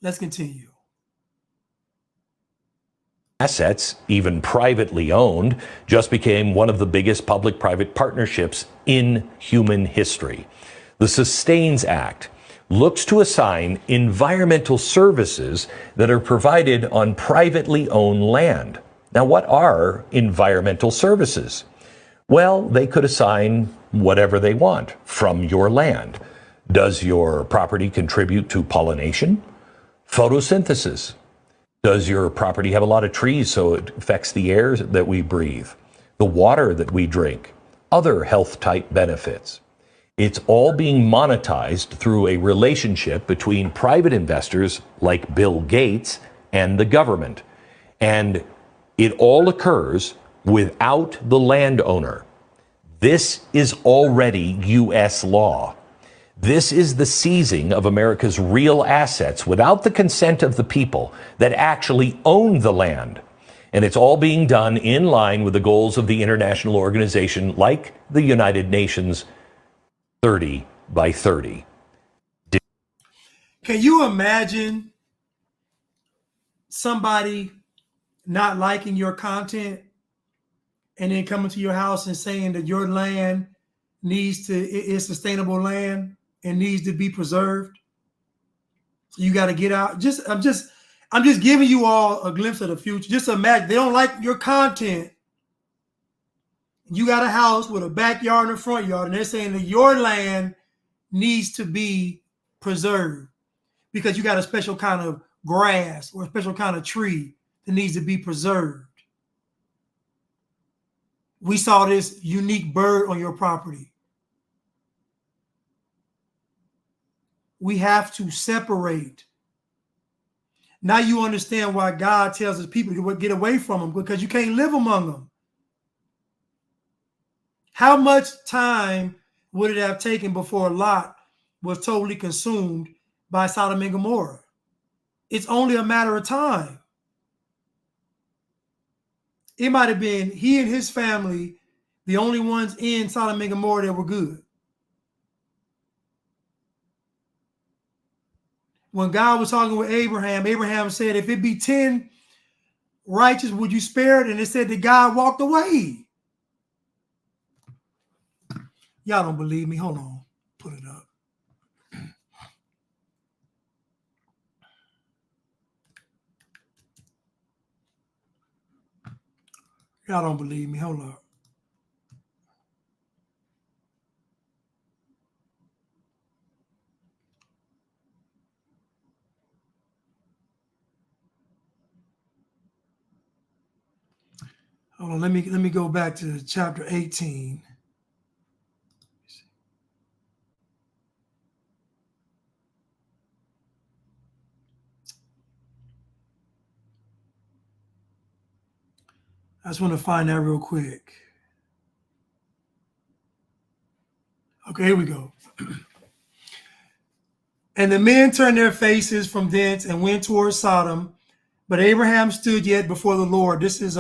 Let's continue. Assets, even privately owned, just became one of the biggest public-private partnerships in human history. The Sustains Act looks to assign environmental services that are provided on privately owned land. Now, what are environmental services? Well, they could assign whatever they want from your land. Does your property contribute to pollination? Photosynthesis? Does your property have a lot of trees so it affects the air that we breathe, the water that we drink, other health type benefits? It's all being monetized through a relationship between private investors like Bill Gates and the government. And it all occurs without the landowner. This is already U.S. law. This is the seizing of America's real assets without the consent of the people that actually own the land. And it's all being done in line with the goals of the international organization like the United Nations 30 by 30. Can you imagine somebody not liking your content and then coming to your house and saying that your land is sustainable land and needs to be preserved? You got to get out. I'm just giving you all a glimpse of the future. Just imagine they don't like your content. You got a house with a backyard and a front yard, and they're saying that your land needs to be preserved because you got a special kind of grass or a special kind of tree that needs to be preserved. We saw this unique bird on your property. We have to separate. Now you understand why God tells his people to get away from them, because you can't live among them. How much time would it have taken before Lot was totally consumed by Sodom and Gomorrah? It's only a matter of time. It might have been he and his family, the only ones in Sodom and Gomorrah that were good. When God was talking with Abraham, Abraham said, if it be 10 righteous, would you spare it? And it said that God walked away. Y'all don't believe me. Hold on. Put it up. Y'all don't believe me. Hold up. Hold on. Let me go back to chapter 18. I just want to find that real quick. Okay, here we go. And the men turned their faces from thence and went towards Sodom, but Abraham stood yet before the Lord. This is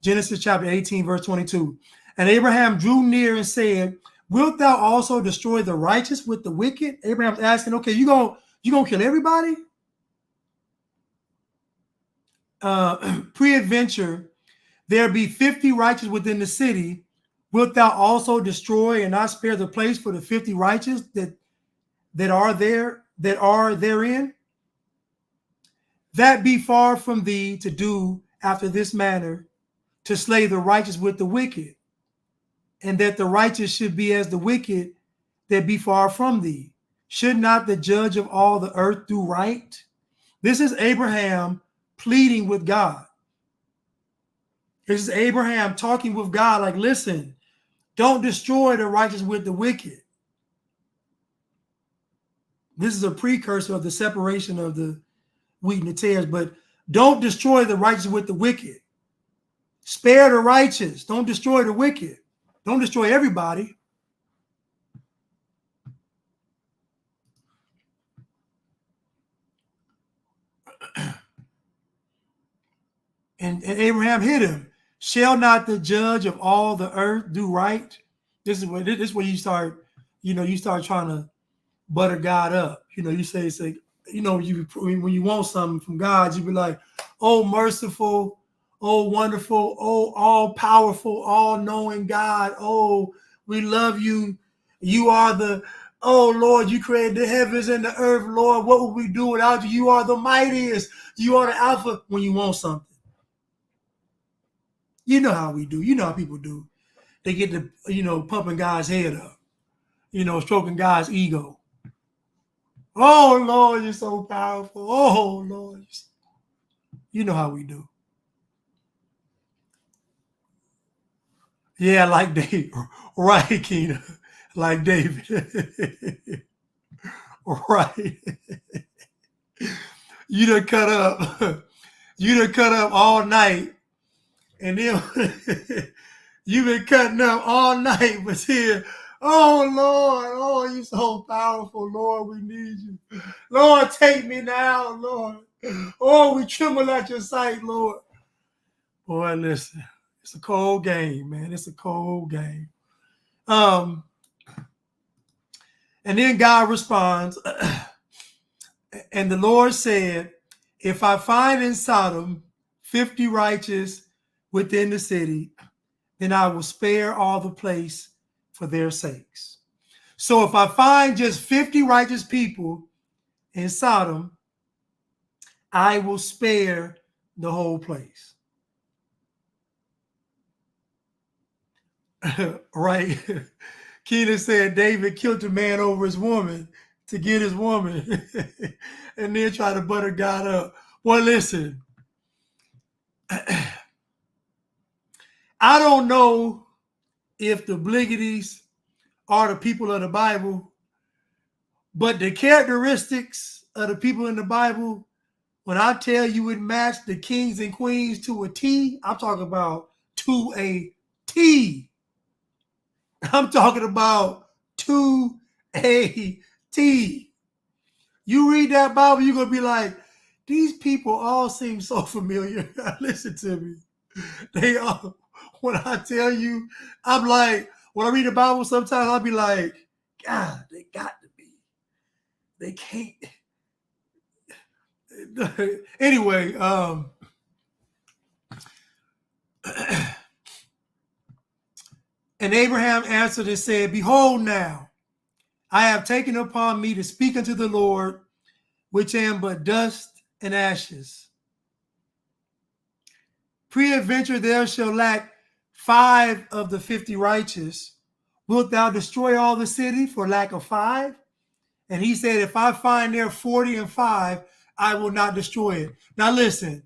Genesis chapter 18, verse 22. And Abraham drew near and said, wilt thou also destroy the righteous with the wicked? Abraham's asking, okay, you gonna kill everybody? Pre-adventure, there be 50 righteous within the city. Wilt thou also destroy and not spare the place for the 50 righteous that are therein? That be far from thee to do after this manner, to slay the righteous with the wicked, and that the righteous should be as the wicked that be far from thee. Should not the judge of all the earth do right? This is Abraham pleading with God. This is Abraham talking with God like, listen, don't destroy the righteous with the wicked. This is a precursor of the separation of the wheat and the tares, but don't destroy the righteous with the wicked. Spare the righteous. Don't destroy the wicked. Don't destroy everybody. And Abraham hit him. Shall not the judge of all the earth do right? This is where you start, you start trying to butter God up. You say, when you want something from God, you be like, oh, merciful, oh, wonderful, oh, all powerful, all knowing God. Oh, we love you. You are oh, Lord, you created the heavens and the earth, Lord. What would we do without you? You are the mightiest. You are the Alpha when you want something. You know how we do. You know how people do. They get to, pumping God's head up, stroking God's ego. Oh, Lord, you're so powerful. Oh, Lord. You know how we do. Yeah, like David. Right, Keena. Like David. Right. You done cut up. You done cut up all night. And then you've been cutting up all night, but here, oh, Lord, oh, you're so powerful, Lord, we need you. Lord, take me now, Lord. Oh, we tremble at your sight, Lord. Boy, listen, it's a cold game, man. It's a cold game. And then God responds, and the Lord said, if I find in Sodom 50 righteous within the city, then I will spare all the place for their sakes. So if I find just 50 righteous people in Sodom, I will spare the whole place. Right? Keena said David killed a man over his woman to get his woman and then try to butter God up. Well, listen, I don't know if the Bliggities are the people of the Bible, but the characteristics of the people in the Bible, when I tell you it matched the kings and queens to a T, I'm talking about to a T. I'm talking about to a T. You read that Bible, you're going to be like, these people all seem so familiar. Listen to me. They all, when I tell you, I'm like, when I read the Bible, sometimes I'll be like, God, they got to be. They can't. Anyway, and Abraham answered and said, behold now, I have taken upon me to speak unto the Lord, which am but dust and ashes. Peradventure there shall lack 5 of the 50 righteous. Wilt thou destroy all the city for lack of 5? And he said, if I find there 40 and 5, I will not destroy it. Now listen,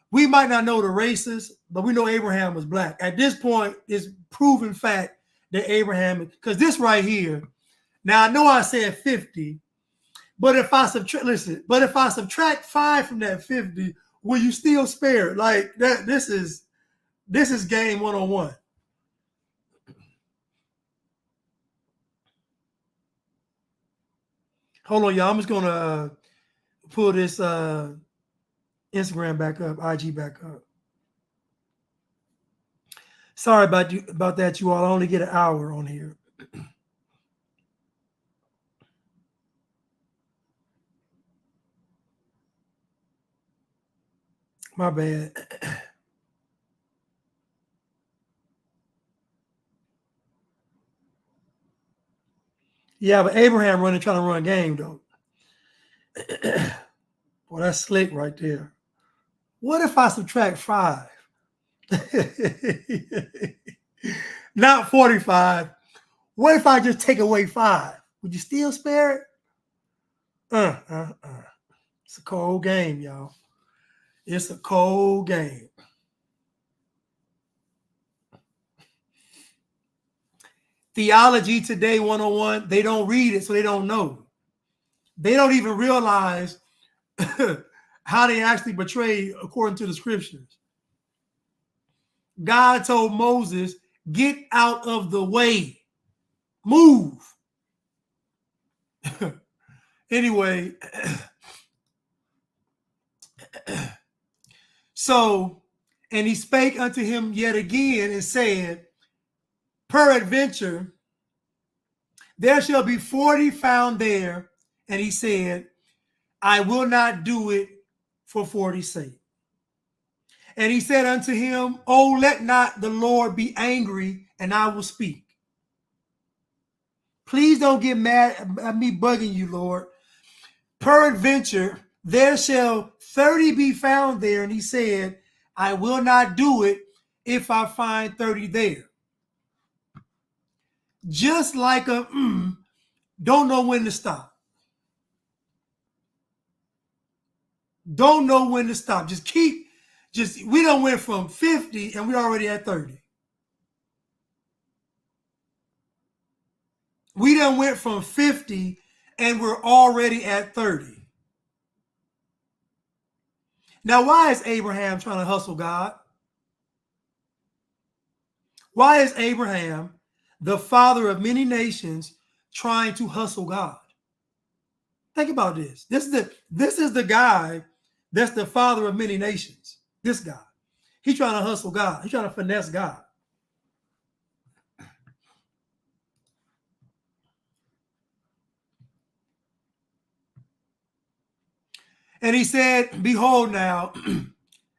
we might not know the races, but we know Abraham was black. At this point, it's proven fact that Abraham, because this right here, now I know I said 50, but if I subtract 5 from that 50, will you still spare it? Like that, this is game 101. Hold on, y'all. I'm just gonna pull this Instagram back up, IG back up. Sorry about that, you all. I only get an hour on here. My bad. Yeah, but Abraham trying to run a game though. Boy, that's slick right there. What if I subtract 5? Not 45. What if I just take away 5? Would you still spare it? It's a cold game, y'all. It's a cold game. Theology Today 101, they don't read it, so they don't know. They don't even realize how they actually portray according to the scriptures. God told Moses, get out of the way. Move. Anyway, so And he spake unto him yet again and said, peradventure, there shall be 40 found there. And he said, I will not do it for 40's sake. And he said unto him, oh, let not the Lord be angry, and I will speak. Please don't get mad at me bugging you, Lord. Peradventure, there shall 30 be found there. And he said, I will not do it if I find 30 there. Just like a don't know when to stop. Don't know when to stop. We done went from 50 and we're already at 30. We done went from 50 and we're already at 30. Now, why is Abraham trying to hustle God? Why is Abraham, the father of many nations, trying to hustle God? Think about this. This is the guy that's the father of many nations. This guy. He's trying to hustle God. He's trying to finesse God. And he said, behold now,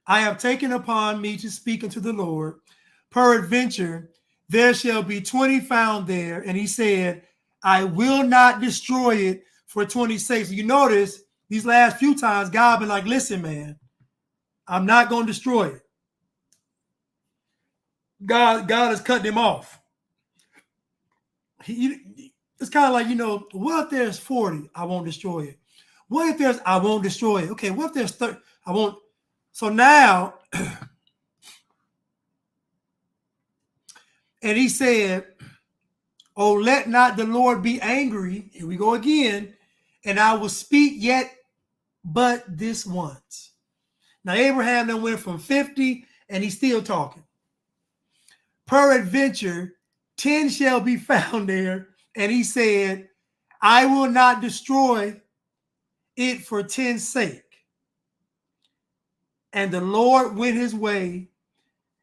I have taken upon me to speak unto the Lord. Peradventure, there shall be 20 found there. And he said, I will not destroy it for 20's sake. So you notice these last few times, God been like, listen, man, I'm not going to destroy it. God is cutting him off. It's kind of like, what if there's 40? I won't destroy it. What if there's, I won't destroy it. Okay, what if there's 30? I won't. So now, and he said, oh, let not the Lord be angry. Here we go again. And I will speak yet but this once. Now, Abraham then went from 50 and he's still talking. Peradventure, 10 shall be found there. And he said, I will not destroy it for 10's sake. And the Lord went his way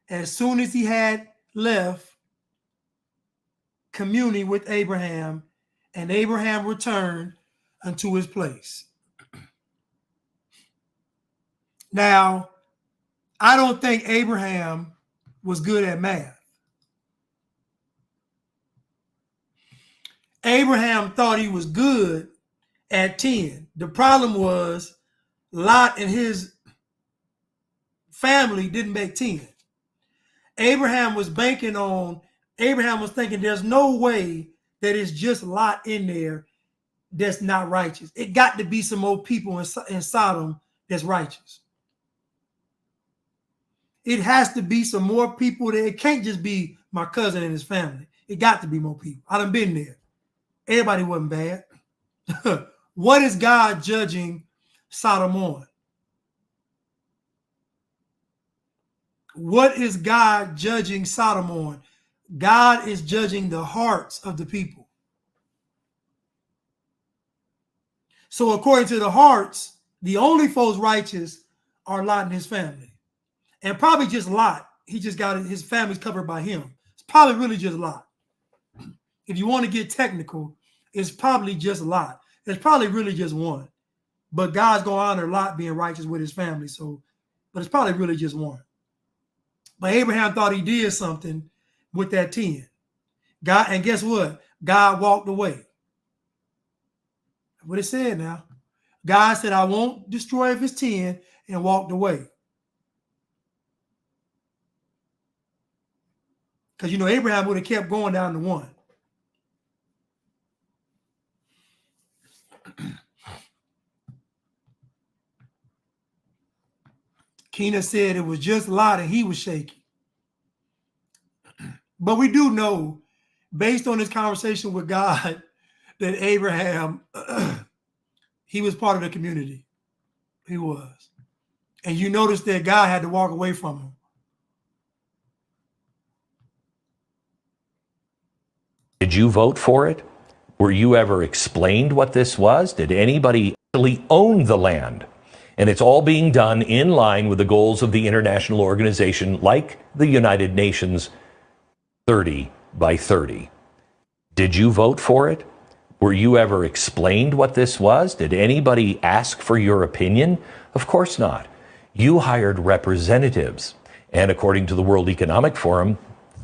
as soon as he had left communing with Abraham, and Abraham returned unto his place. Now, I don't think Abraham was good at math. Abraham thought he was good at 10. The problem was Lot and his family didn't make 10. Abraham was thinking there's no way that it's just Lot in there that's not righteous. It got to be some more people in Sodom that's righteous. It has to be some more people there. It can't just be my cousin and his family. It got to be more people. I done been there. Everybody wasn't bad. What is God judging Sodom on? What is God judging Sodom on? God is judging the hearts of the people. So according to the hearts, the only folks righteous are Lot and his family. And probably just Lot. He just got his family's covered by him. It's probably really just Lot. If you want to get technical, it's probably just Lot. It's probably really just one. But God's going to honor Lot being righteous with his family. But it's probably really just one. But Abraham thought he did something with that 10. And guess what? God walked away. What it said now. God said, I won't destroy if it's 10, and walked away. Because, Abraham would have kept going down to 1. Keena said it was just Lot and he was shaky. But we do know, based on his conversation with God, that Abraham, he was part of the community. He was. And you notice that God had to walk away from him. Did you vote for it? Were you ever explained what this was? Did anybody actually own the land? And it's all being done in line with the goals of the international organization like the United Nations 30 by 30. Did you vote for it? Were you ever explained what this was? Did anybody ask for your opinion? Of course not. You hired representatives. And according to the World Economic Forum,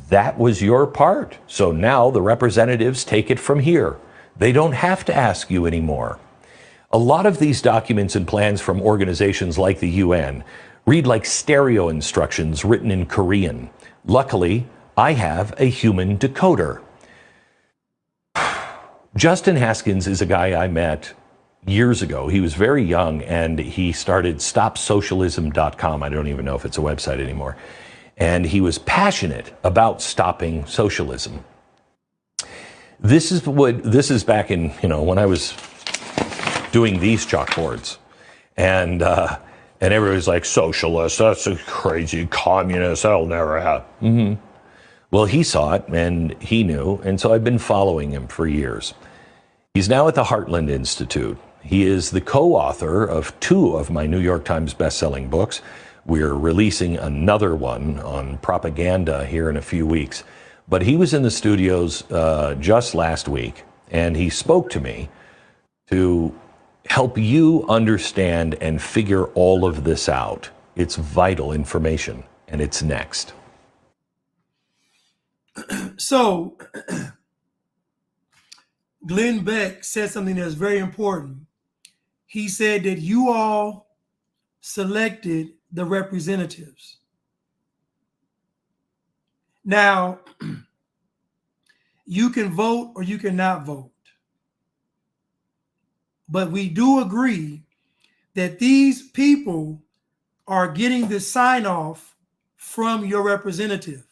that was your part. So now the representatives take it from here. They don't have to ask you anymore. A lot of these documents and plans from organizations like the UN read like stereo instructions written in Korean. Luckily, I have a human decoder. Justin Haskins is a guy I met years ago. He was very young and he started stopsocialism.com. I don't even know if it's a website anymore. And he was passionate about stopping socialism. This is back in, when I was doing these chalkboards. And everybody's like, socialist, that's a crazy communist, that'll never happen. Well, he saw it and he knew. And so I've been following him for years. He's now at the Heartland Institute. He is the co-author of 2 of my New York Times best-selling books. We're releasing another one on propaganda here in a few weeks. But he was in the studios just last week, and he spoke to me to help you understand and figure all of this out. It's vital information, and it's next. So, Glenn Beck said something that's very important. He said that you all selected the representatives. Now, you can vote or you cannot vote. But we do agree that these people are getting the sign-off from your representative.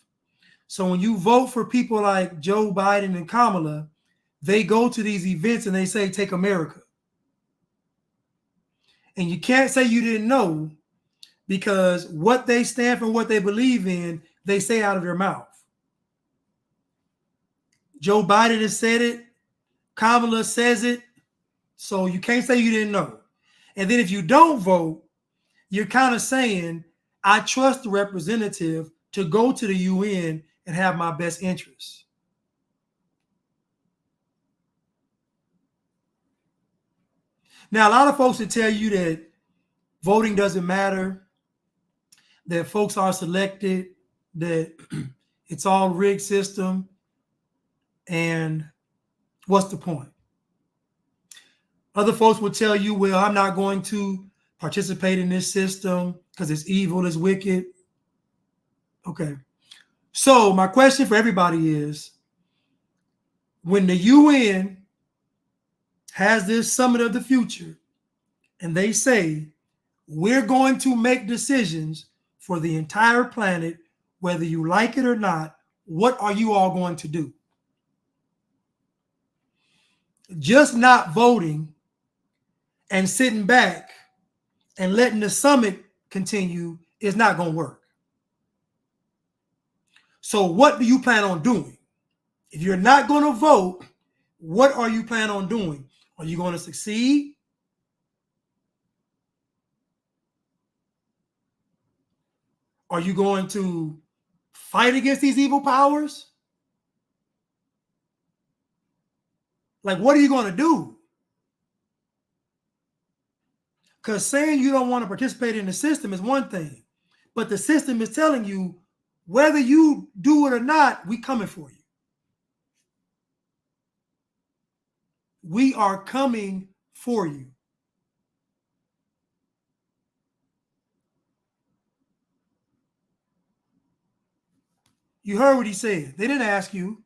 So when you vote for people like Joe Biden and Kamala, they go to these events and they say, take America. And you can't say you didn't know, because what they stand for, what they believe in, they say out of their mouth. Joe Biden has said it. Kamala says it. So you can't say you didn't know. And then if you don't vote, you're kind of saying, I trust the representative to go to the UN and have my best interests. Now, a lot of folks would tell you that voting doesn't matter, that folks are selected, that it's all rigged system, and what's the point? Other folks would tell you, well, I'm not going to participate in this system because it's evil, it's wicked. Okay. So my question for everybody is, when the UN has this summit of the future and they say, we're going to make decisions for the entire planet, whether you like it or not, what are you all going to do? Just not voting and sitting back and letting the summit continue is not going to work. So what do you plan on doing? If you're not going to vote, what are you planning on doing? Are you going to succeed? Are you going to fight against these evil powers? Like, what are you going to do? Because saying you don't want to participate in the system is one thing, but the system is telling you, whether you do it or not, we coming for you. We are coming for you. You heard what he said. They didn't ask you.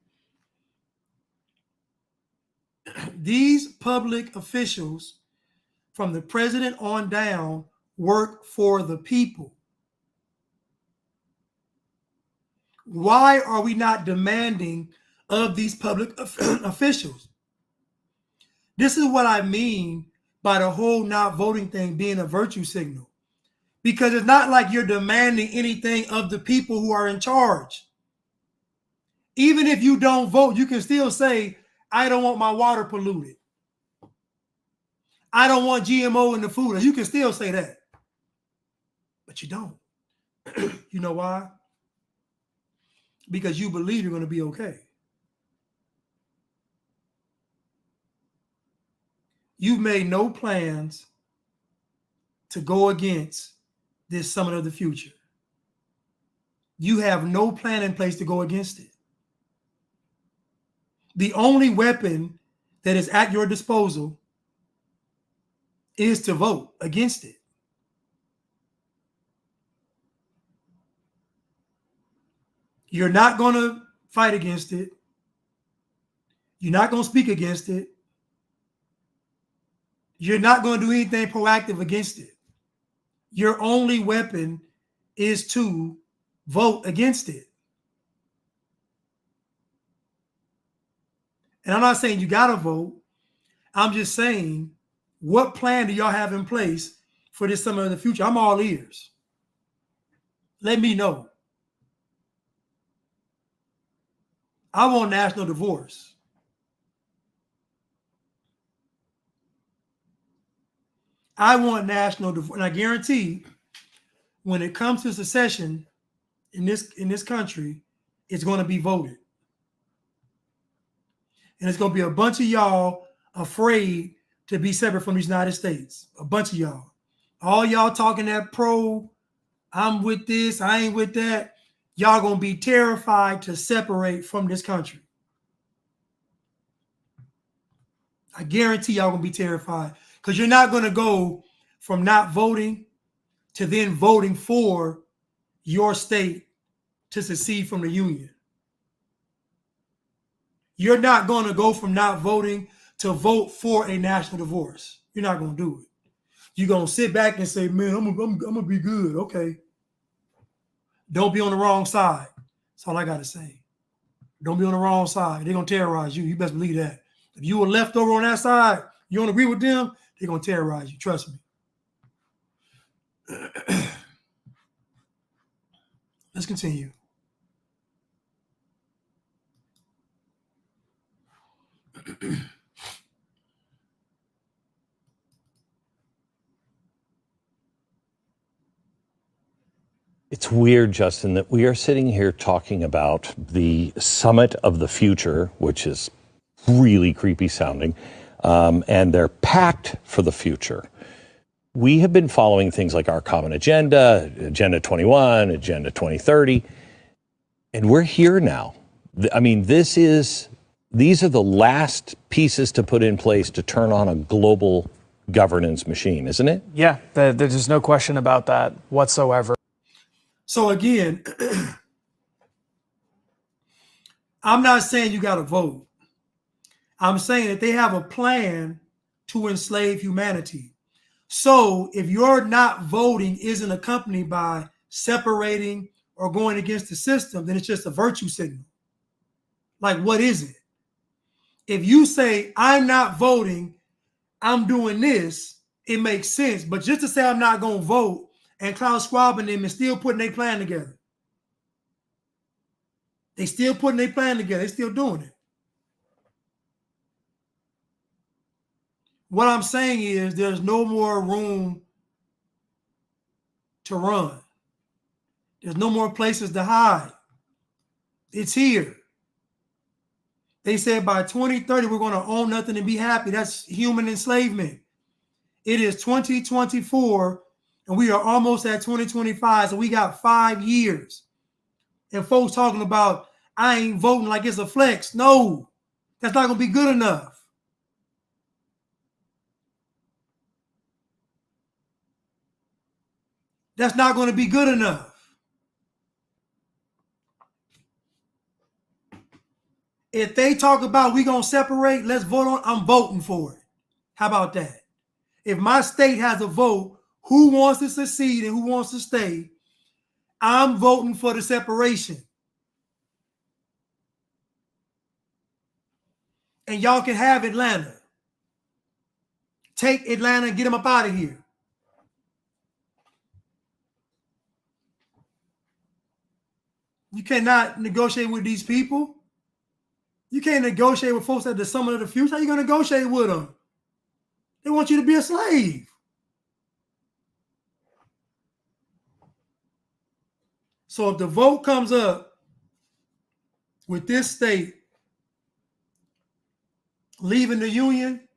These public officials, from the president on down, work for the people. Why are we not demanding of these public officials? This is what I mean by the whole not voting thing being a virtue signal. Because it's not like you're demanding anything of the people who are in charge. Even if you don't vote, you can still say, I don't want my water polluted. I don't want GMO in the food. You can still say that. But you don't. You know why? Because you believe you're going to be okay. You've made no plans to go against this summit of the future. You have no plan in place to go against it. The only weapon that is at your disposal is to vote against it. You're not going to fight against it. You're not going to speak against it. You're not going to do anything proactive against it. Your only weapon is to vote against it. And I'm not saying you got to vote. I'm just saying, what plan do y'all have in place for this summer of the future? I'm all ears. Let me know. I want national divorce. I want national divorce. And I guarantee when it comes to secession in this country, it's going to be voted. And it's going to be a bunch of y'all afraid to be separate from the United States. A bunch of y'all. All y'all talking that pro, I'm with this, I ain't with that. Y'all going to be terrified to separate from this country. I guarantee y'all going to be terrified because you're not going to go from not voting to then voting for your state to secede from the union. You're not going to go from not voting to vote for a national divorce. You're not going to do it. You're going to sit back and say, man, I'm going to be good. Okay. Don't be on the wrong side. That's all I got to say. Don't be on the wrong side. They're going to terrorize you. You best believe that. If you were left over on that side, you don't agree with them, they're going to terrorize you. Trust me. Let's continue. It's weird, Justin, that we are sitting here talking about the summit of the future, which is really creepy sounding, and they're packed for the future. We have been following things like our common agenda, Agenda 21, Agenda 2030, and we're here now. I mean, these are the last pieces to put in place to turn on a global governance machine, isn't it? Yeah, there's no question about that whatsoever. So again, I'm not saying you got to vote. I'm saying that they have a plan to enslave humanity. So if you're not voting isn't accompanied by separating or going against the system, then it's just a virtue signal. Like, what is it? If you say, I'm not voting, I'm doing this, it makes sense. But just to say I'm not going to vote and Klaus Schwab and them is still putting their plan together. They still putting their plan together. They still doing it. What I'm saying is there's no more room to run. There's no more places to hide. It's here. They said by 2030, we're going to own nothing and be happy. That's human enslavement. It is 2024, and we are almost at 2025, so we got 5 years. And folks talking about, I ain't voting like it's a flex. No, that's not going to be good enough. That's not going to be good enough. If they talk about we going to separate, let's vote on, I'm voting for it. How about that? If my state has a vote, who wants to secede and who wants to stay, I'm voting for the separation. And y'all can have Atlanta. Take Atlanta and get them up out of here. You cannot negotiate with these people. You can't negotiate with folks at the summit of the future. How are you going to negotiate with them? They want you to be a slave. So if the vote comes up with this state leaving the union,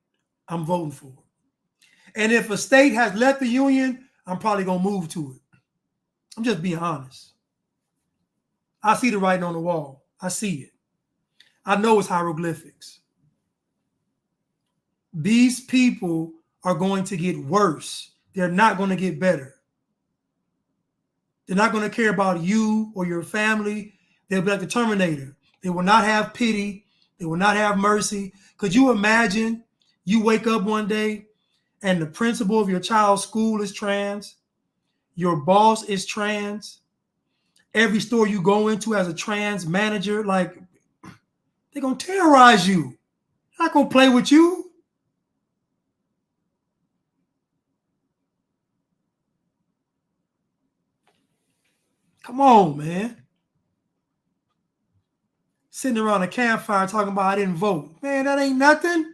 I'm voting for it. And if a state has left the union, I'm probably going to move to it. I'm just being honest. I see the writing on the wall. I see it. I know it's hieroglyphics. These people are going to get worse. They're not going to get better. They're not going to care about you or your family. They'll be like the Terminator. They will not have pity. They will not have mercy. Could you imagine you wake up one day and the principal of your child's school is trans? Your boss is trans. Every store you go into has a trans manager. Like, they're going to terrorize you. They're not going to play with you. Come on, man. Sitting around a campfire talking about I didn't vote. Man, that ain't nothing.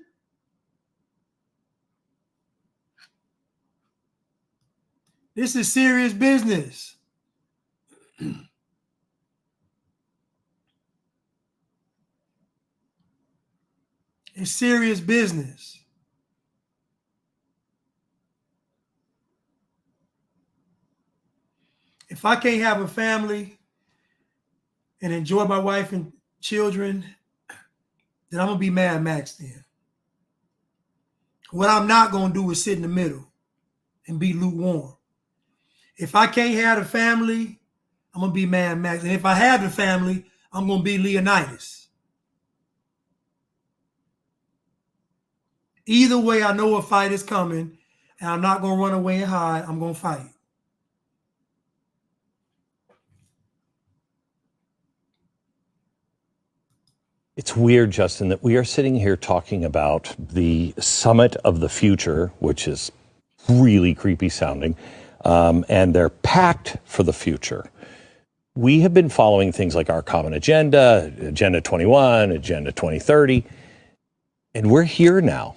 This is serious business. It's serious business. If I can't have a family and enjoy my wife and children, then I'm going to be Mad Max then. What I'm not going to do is sit in the middle and be lukewarm. If I can't have a family, I'm going to be Mad Max. And if I have a family, I'm going to be Leonidas. Either way, I know a fight is coming, and I'm not going to run away and hide. I'm going to fight. It's weird, Justin, that we are sitting here talking about the summit of the future, which is really creepy sounding, and they're packed for the future. We have been following things like our common agenda, Agenda 21, Agenda 2030, and we're here now.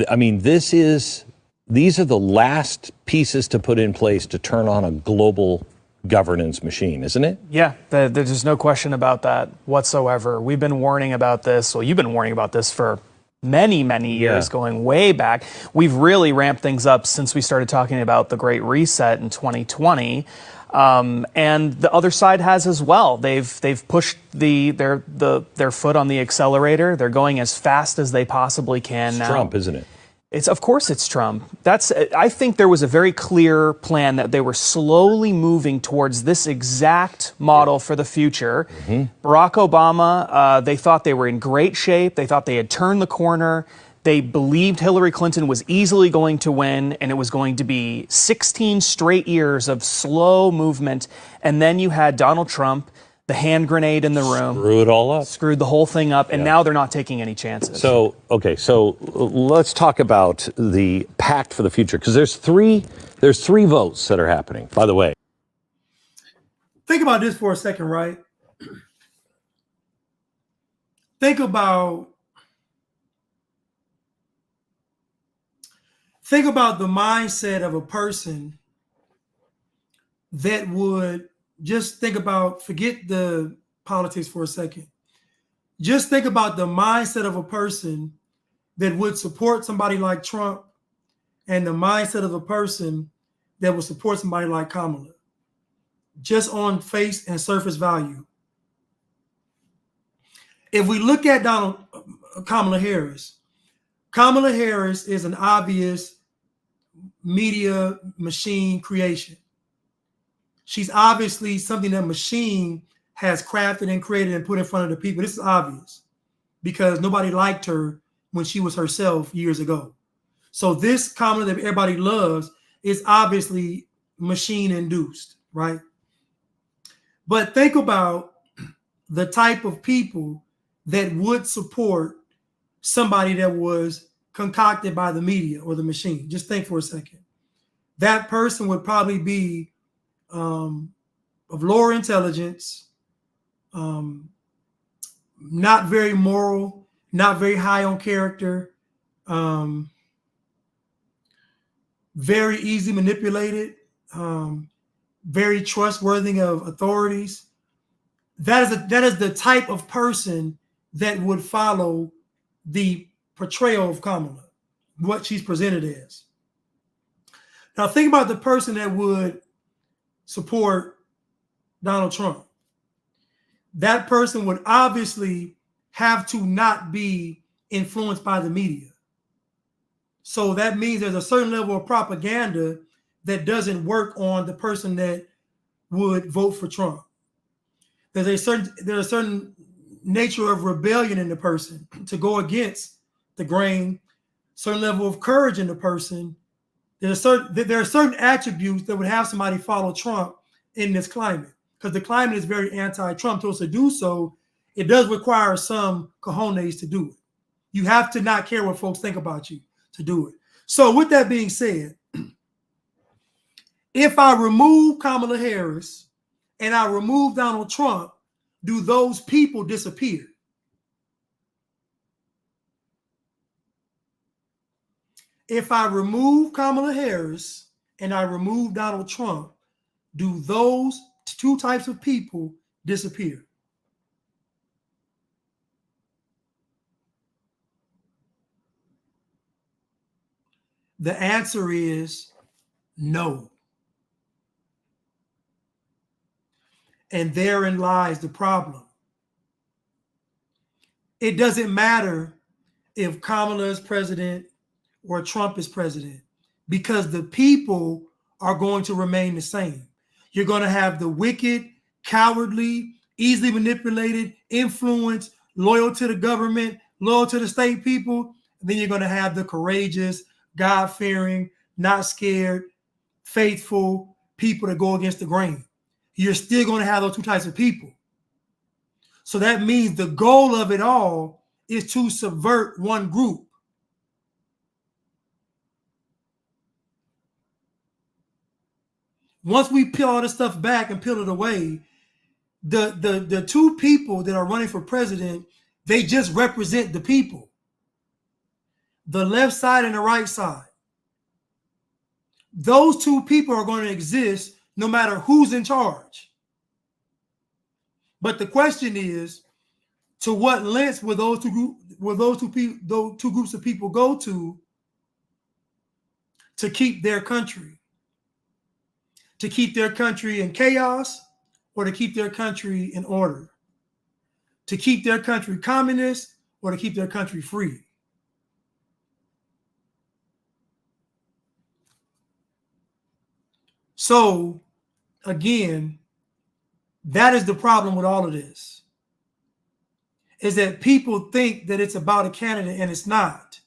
I mean, these are the last pieces to put in place to turn on a global governance machine, isn't it? Yeah, there's no question about that whatsoever. We've been warning about this. Well, you've been warning about this for many, many years, going way back. We've really ramped things up since we started talking about the Great Reset in 2020. And the other side has as well. They've pushed their foot on the accelerator. They're going as fast as they possibly can now. Trump, isn't it? Of course it's Trump. I think there was a very clear plan that they were slowly moving towards this exact model for the future. Mm-hmm. Barack Obama, they thought they were in great shape. They thought they had turned the corner. They believed Hillary Clinton was easily going to win, and it was going to be 16 straight years of slow movement. And then you had Donald Trump, the hand grenade in the room. Screw it all up. Screwed the whole thing up, and now they're not taking any chances. So let's talk about the pact for the future, because there's three votes that are happening, by the way. Think about this for a second, right? Think about the mindset of a person that would forget the politics for a second. Just think about the mindset of a person that would support somebody like Trump and the mindset of a person that would support somebody like Kamala. Just on face and surface value. If we look at Kamala Harris is an obvious media machine creation. She's obviously something that machine has crafted and created and put in front of the people. This is obvious because nobody liked her when she was herself years ago. So this Kamala that everybody loves is obviously machine induced, right? But think about the type of people that would support somebody that was concocted by the media or the machine. Just think for a second. That person would probably be of lower intelligence, not very moral, not very high on character, very easy manipulated, very trustworthy of authorities. That is the type of person that would follow the portrayal of Kamala, what she's presented as. Now think about the person that would support Donald Trump. That person would obviously have to not be influenced by the media. So that means there's a certain level of propaganda that doesn't work on the person that would vote for Trump. There's a certain nature of rebellion in the person to go against the grain, certain level of courage in the person. There are certain attributes that would have somebody follow Trump in this climate, because the climate is very anti-Trump. So to do so, it does require some cojones to do it. You have to not care what folks think about you to do it. So with that being said, if I remove Kamala Harris and I remove Donald Trump, do those people disappear? If I remove Kamala Harris and I remove Donald Trump, do those two types of people disappear? The answer is no. And therein lies the problem. It doesn't matter if Kamala is president or Trump is president, because the people are going to remain the same. You're going to have the wicked, cowardly, easily manipulated, influenced, loyal to the government, loyal to the state people. And then you're going to have the courageous, God-fearing, not scared, faithful people that go against the grain. You're still going to have those two types of people. So that means the goal of it all is to subvert one group. Once we peel all this stuff back and peel it away, the two people that are running for president, they just represent the people. The left side and the right side. Those two people are going to exist no matter who's in charge. But the question is, to what lengths will those two groups of people go to keep their country? To keep their country in chaos, or to keep their country in order? To keep their country communist, or to keep their country free? So, again, that is the problem with all of this, is that people think that it's about a candidate, and it's not.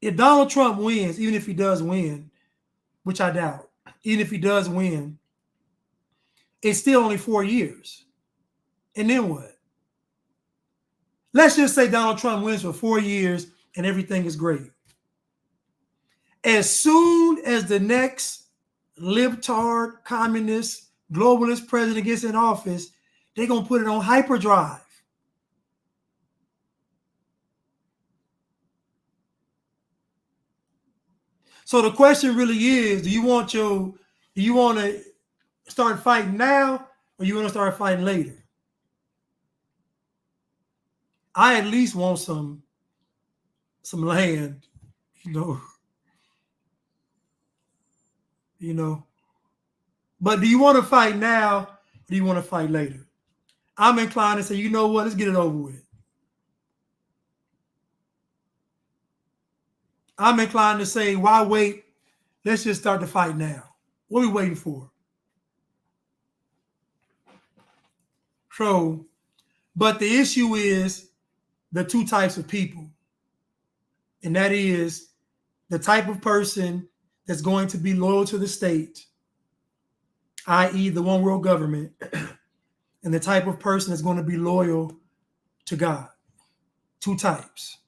If Donald Trump wins, even if he does win, which I doubt, even if he does win, it's still only 4 years. And then what? Let's just say Donald Trump wins for 4 years and everything is great. As soon as the next libtard, communist, globalist president gets in office, they're going to put it on hyperdrive. So the question really is, do you want to start fighting now, or you want to start fighting later? I at least want some land, you know. But do you want to fight now, or do you want to fight later? I'm inclined to say, you know what, let's get it over with. I'm inclined to say, why wait? Let's just start the fight now. What are we waiting for? So, but the issue is the two types of people. And that is the type of person that's going to be loyal to the state, i.e. the one world government, and the type of person that's going to be loyal to God. Two types.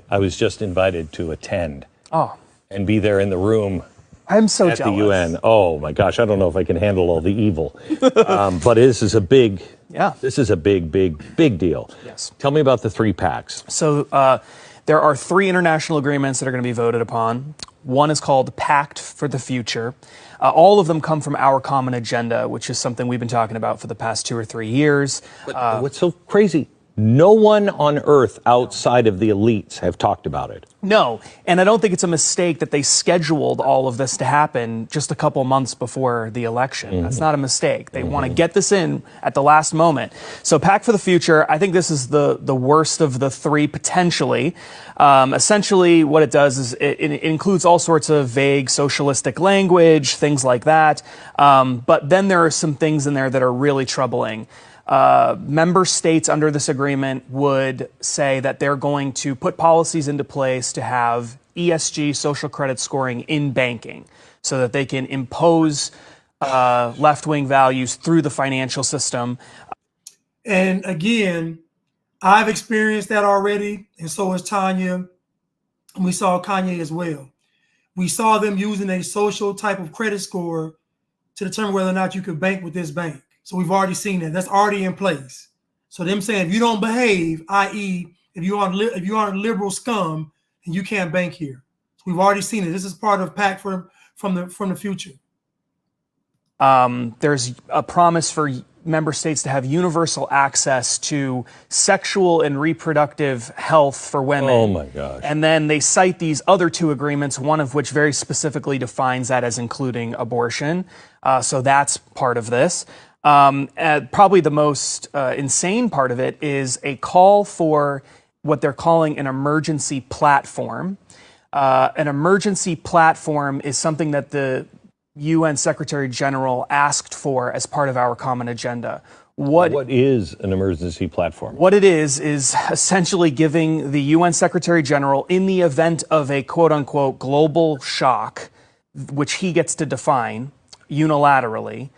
I was just invited to attend and be there in the room. I'm so at jealous. the UN. Oh my gosh, I don't know if I can handle all the evil. But this is a big deal. Yes. Tell me about the 3 packs. So there are 3 international agreements that are going to be voted upon. One is called Pact for the Future. All of them come from Our Common Agenda, which is something we've been talking about for the past 2 or 3 years. But what's so crazy? No one on earth outside of the elites have talked about it. No, and I don't think it's a mistake that they scheduled all of this to happen just a couple months before the election. That's not a mistake. They want to get this in at the last moment. So Pact for the Future, I think this is the worst of the three potentially. Essentially, what it does is it includes all sorts of vague socialistic language, things like that. But then there are some things in there that are really troubling. Member states under this agreement would say that they're going to put policies into place to have ESG, social credit scoring, in banking so that they can impose left-wing values through the financial system. And again, I've experienced that already, and so has Tanya, and we saw Kanye as well. We saw them using a social type of credit score to determine whether or not you could bank with this bank. So we've already seen that. That's already in place. So them saying if you don't behave, i.e., if you aren't a liberal scum, and you can't bank here. So we've already seen it. This is part of Pact from the future. There's a promise for member states to have universal access to sexual and reproductive health for women. Oh my gosh. And then they cite these other two agreements, one of which very specifically defines that as including abortion. So that's part of this. Probably the most insane part of it is a call for what they're calling an emergency platform. An emergency platform is something that the UN Secretary General asked for as part of Our Common Agenda. What is an emergency platform? What it is essentially giving the UN Secretary General, in the event of a quote-unquote global shock, which he gets to define unilaterally,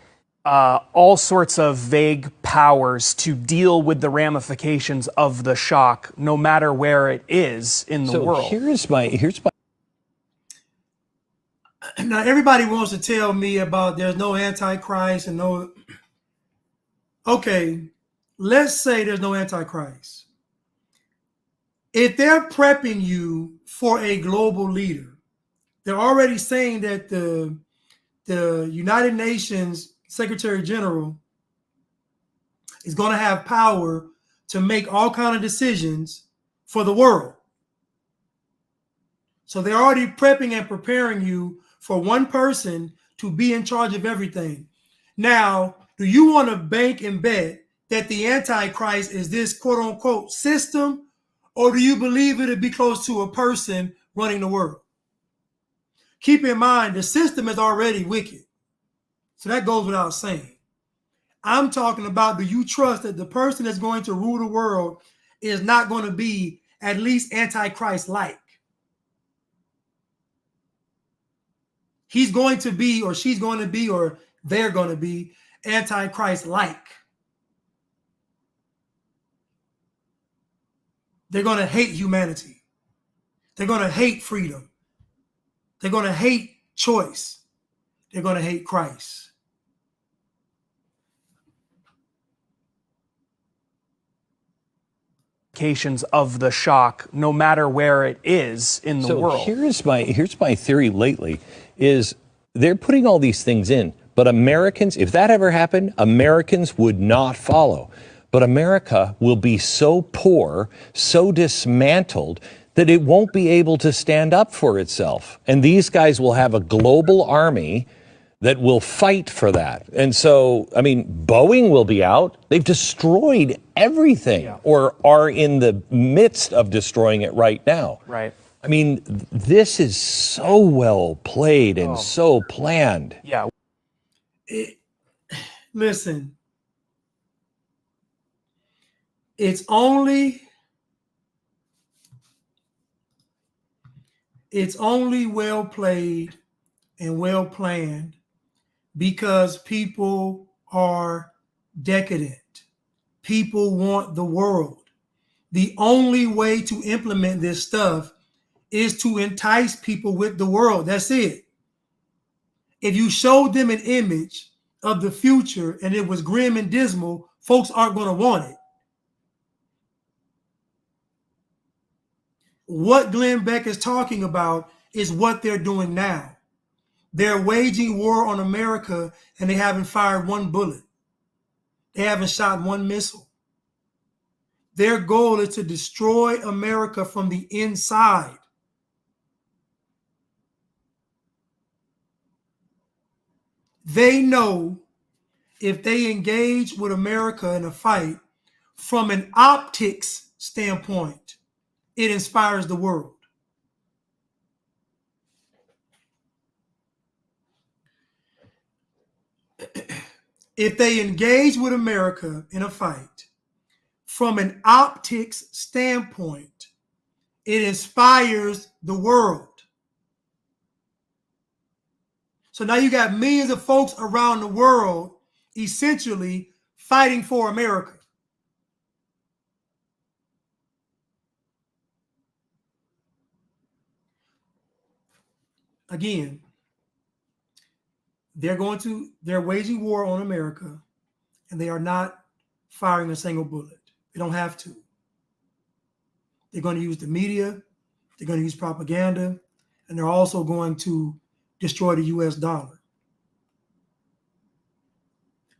all sorts of vague powers to deal with the ramifications of the shock, no matter where it is in the world. Here's my. Now, everybody wants to tell me about there's no Antichrist and no. Okay, let's say there's no Antichrist. If they're prepping you for a global leader, they're already saying that the United Nations Secretary General is going to have power to make all kinds of decisions for the world. So they're already prepping and preparing you for one person to be in charge of everything. Now, do you want to bank and bet that the Antichrist is this quote unquote system, or do you believe it'll be close to a person running the world? Keep in mind, the system is already wicked. So that goes without saying. I'm talking about, do you trust that the person that's going to rule the world is not going to be at least Antichrist-like? He's going to be, or she's going to be, or they're going to be Antichrist-like. They're going to hate humanity. They're going to hate freedom. They're going to hate choice. They're going to hate Christ. Of the shock, no matter where it is in the world. Here's my theory lately is they're putting all these things in, but Americans, if that ever happened, Americans would not follow. But America will be so poor, so dismantled, that it won't be able to stand up for itself. And these guys will have a global army that will fight for that. And so, I mean, Boeing will be out. They've destroyed everything, or are in the midst of destroying it right now. Right. I mean, this is so well played and so planned. Yeah. Listen, it's only well played and well planned because people are decadent. People want the world. The only way to implement this stuff is to entice people with the world. That's it. If you showed them an image of the future and it was grim and dismal, folks aren't going to want it. What Glenn Beck is talking about is what they're doing now. They're waging war on America, and they haven't fired one bullet. They haven't shot one missile. Their goal is to destroy America from the inside. They know if they engage with America in a fight from an optics standpoint, it inspires the world. If they engage with America in a fight from an optics standpoint, it inspires the world. So now you got millions of folks around the world essentially fighting for America. Again, they're waging war on America, and they are not firing a single bullet. They don't have to. They're going to use the media, they're going to use propaganda, and they're also going to destroy the US dollar.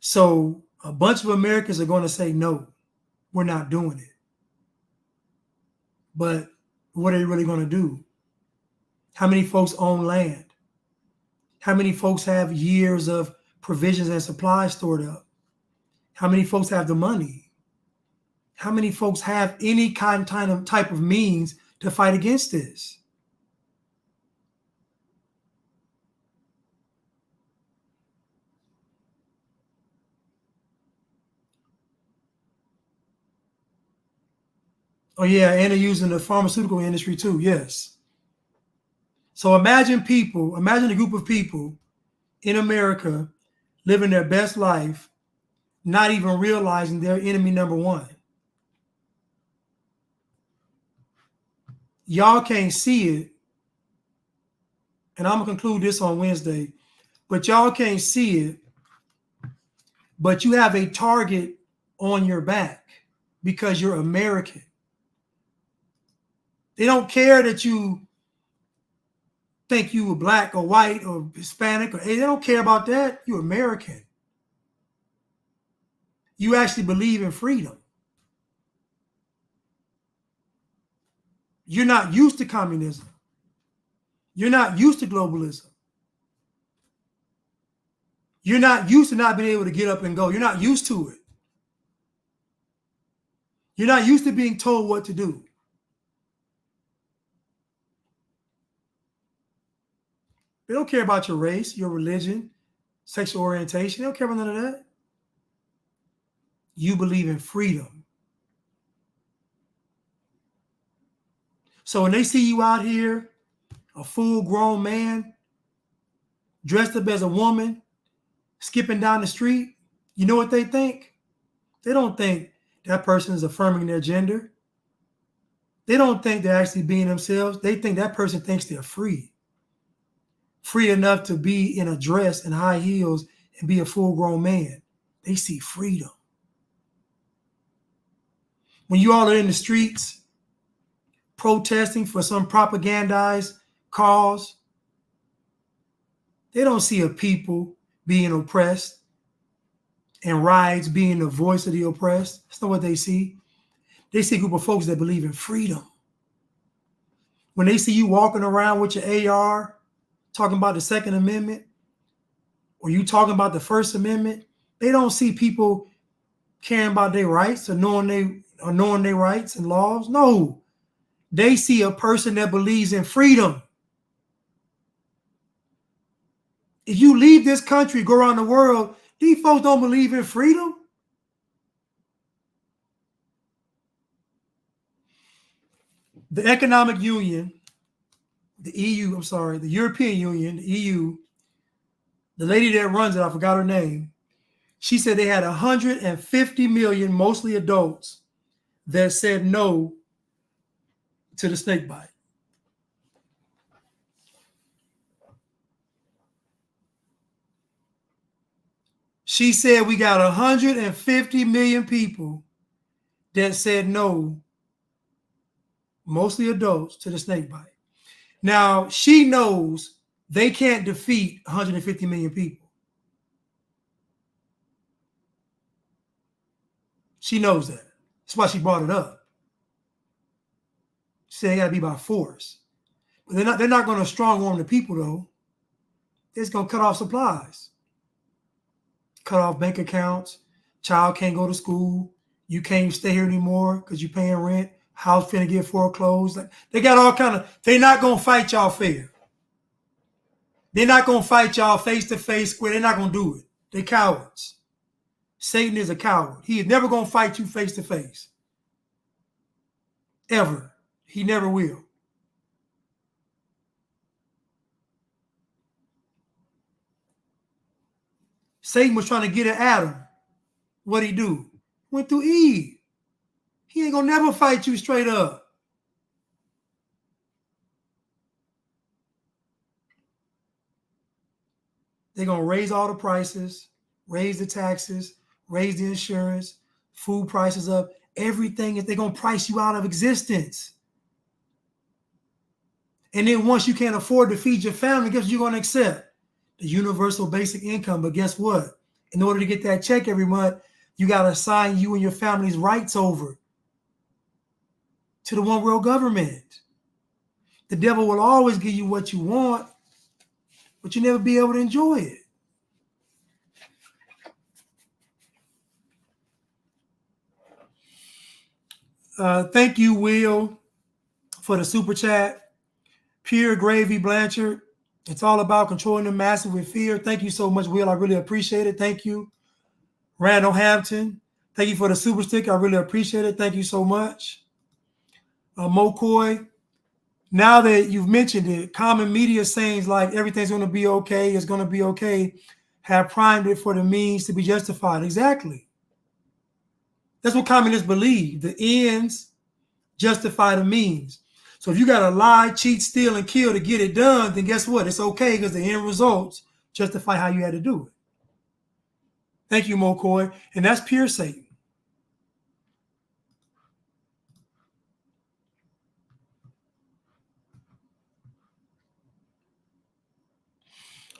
So a bunch of Americans are going to say, no, we're not doing it. But what are they really going to do? How many folks own land? How many folks have years of provisions and supplies stored up? How many folks have the money? How many folks have any type of means to fight against this? Oh yeah, and they're using the pharmaceutical industry too, yes. So imagine a group of people in America living their best life, not even realizing they're enemy number one. Y'all can't see it, and I'm gonna conclude this on Wednesday, but y'all can't see it, but you have a target on your back because you're American. They don't care that you think you were black or white or Hispanic, or they don't care about that. You're American. You actually believe in freedom. You're not used to communism. You're not used to globalism. You're not used to not being able to get up and go. You're not used to it. You're not used to being told what to do. They don't care about your race, your religion, sexual orientation. They don't care about none of that. You believe in freedom. So when they see you out here, a full-grown man, dressed up as a woman, skipping down the street, you know what they think? They don't think that person is affirming their gender. They don't think they're actually being themselves. They think that person thinks they're free. Free enough to be in a dress and high heels and be a full-grown man. They see freedom. When you all are in the streets protesting for some propagandized cause, they don't see a people being oppressed and riots being the voice of the oppressed. That's not what they see. They see a group of folks that believe in freedom. When they see you walking around with your AR, talking about the Second Amendment, or you talking about the First Amendment, they don't see people caring about their rights or knowing their rights and laws. No, they see a person that believes in freedom. If you leave this country, go around the world, these folks don't believe in freedom. The Economic Union, the European Union, the EU, the lady that runs it, I forgot her name, she said they had 150 million, mostly adults, that said no to the snake bite. She said we got 150 million people that said no, mostly adults, to the snake bite. Now, she knows they can't defeat 150 million people. She knows that. That's why she brought it up. She said it got to be by force. But they're not going to strong arm the people, though. They're just going to cut off supplies. Cut off bank accounts. Child can't go to school. You can't stay here anymore because you're paying rent. House finna get foreclosed. Like, they got all kind of, they're not going to fight y'all fair. They're not going to fight y'all face-to-face square. They're not going to do it. They're cowards. Satan is a coward. He is never going to fight you face-to-face. Ever. He never will. Satan was trying to get at Adam. What'd he do? Went through Eve. He ain't gonna never fight you straight up. They're gonna raise all the prices, raise the taxes, raise the insurance, food prices up, everything. They're gonna price you out of existence. And then once you can't afford to feed your family, guess what you're gonna accept? The universal basic income. But guess what? In order to get that check every month, you got to assign you and your family's rights over to the one world government. The devil will always give you what you want, but you never be able to enjoy it. Thank you, Will, for the super chat. Pure Gravy Blanchard. It's all about controlling the masses with fear. Thank you so much, Will. I really appreciate it. Thank you. Randall Hampton. Thank you for the super stick. I really appreciate it. Thank you so much. Mokoy. Now that you've mentioned it, common media sayings like everything's going to be okay, it's going to be okay, have primed it for the means to be justified. Exactly. That's what communists believe. The ends justify the means. So if you got to lie, cheat, steal, and kill to get it done, then guess what? It's okay because the end results justify how you had to do it. Thank you, Mokoy. And that's pure Satan.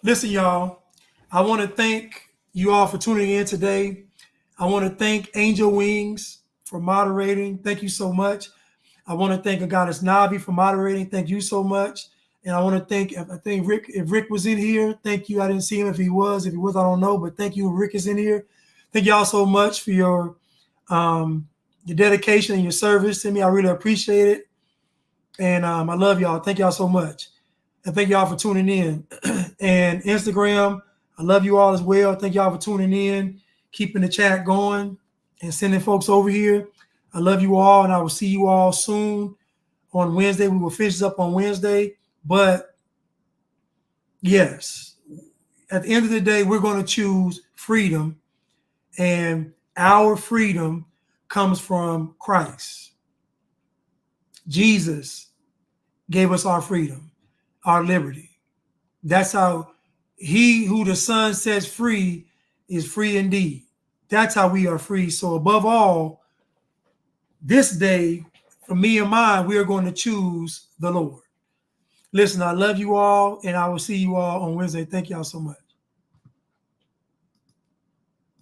Listen, y'all, I want to thank you all for tuning in today. I want to thank Angel Wings for moderating. Thank you so much. I want to thank Goddess Navi for moderating. Thank you so much. And I want to thank, I think Rick, if Rick was in here, thank you. I didn't see him. If he was, I don't know, but thank you. Rick is in here. Thank y'all so much for your dedication and your service to me. I really appreciate it. And I love y'all. Thank y'all so much. And thank y'all for tuning in. And Instagram, I love you all as well. Thank y'all for tuning in, keeping the chat going, and sending folks over here. I love you all, and I will see you all soon on Wednesday. We will finish this up on Wednesday. But yes, at the end of the day, we're going to choose freedom, and our freedom comes from Christ. Jesus gave us our freedom, our liberty. That's how he who the Son sets free is free indeed. That's how we are free. So above all, this day, for me and mine, we are going to choose the Lord. Listen, I love you all, and I will see you all on Wednesday. Thank y'all so much.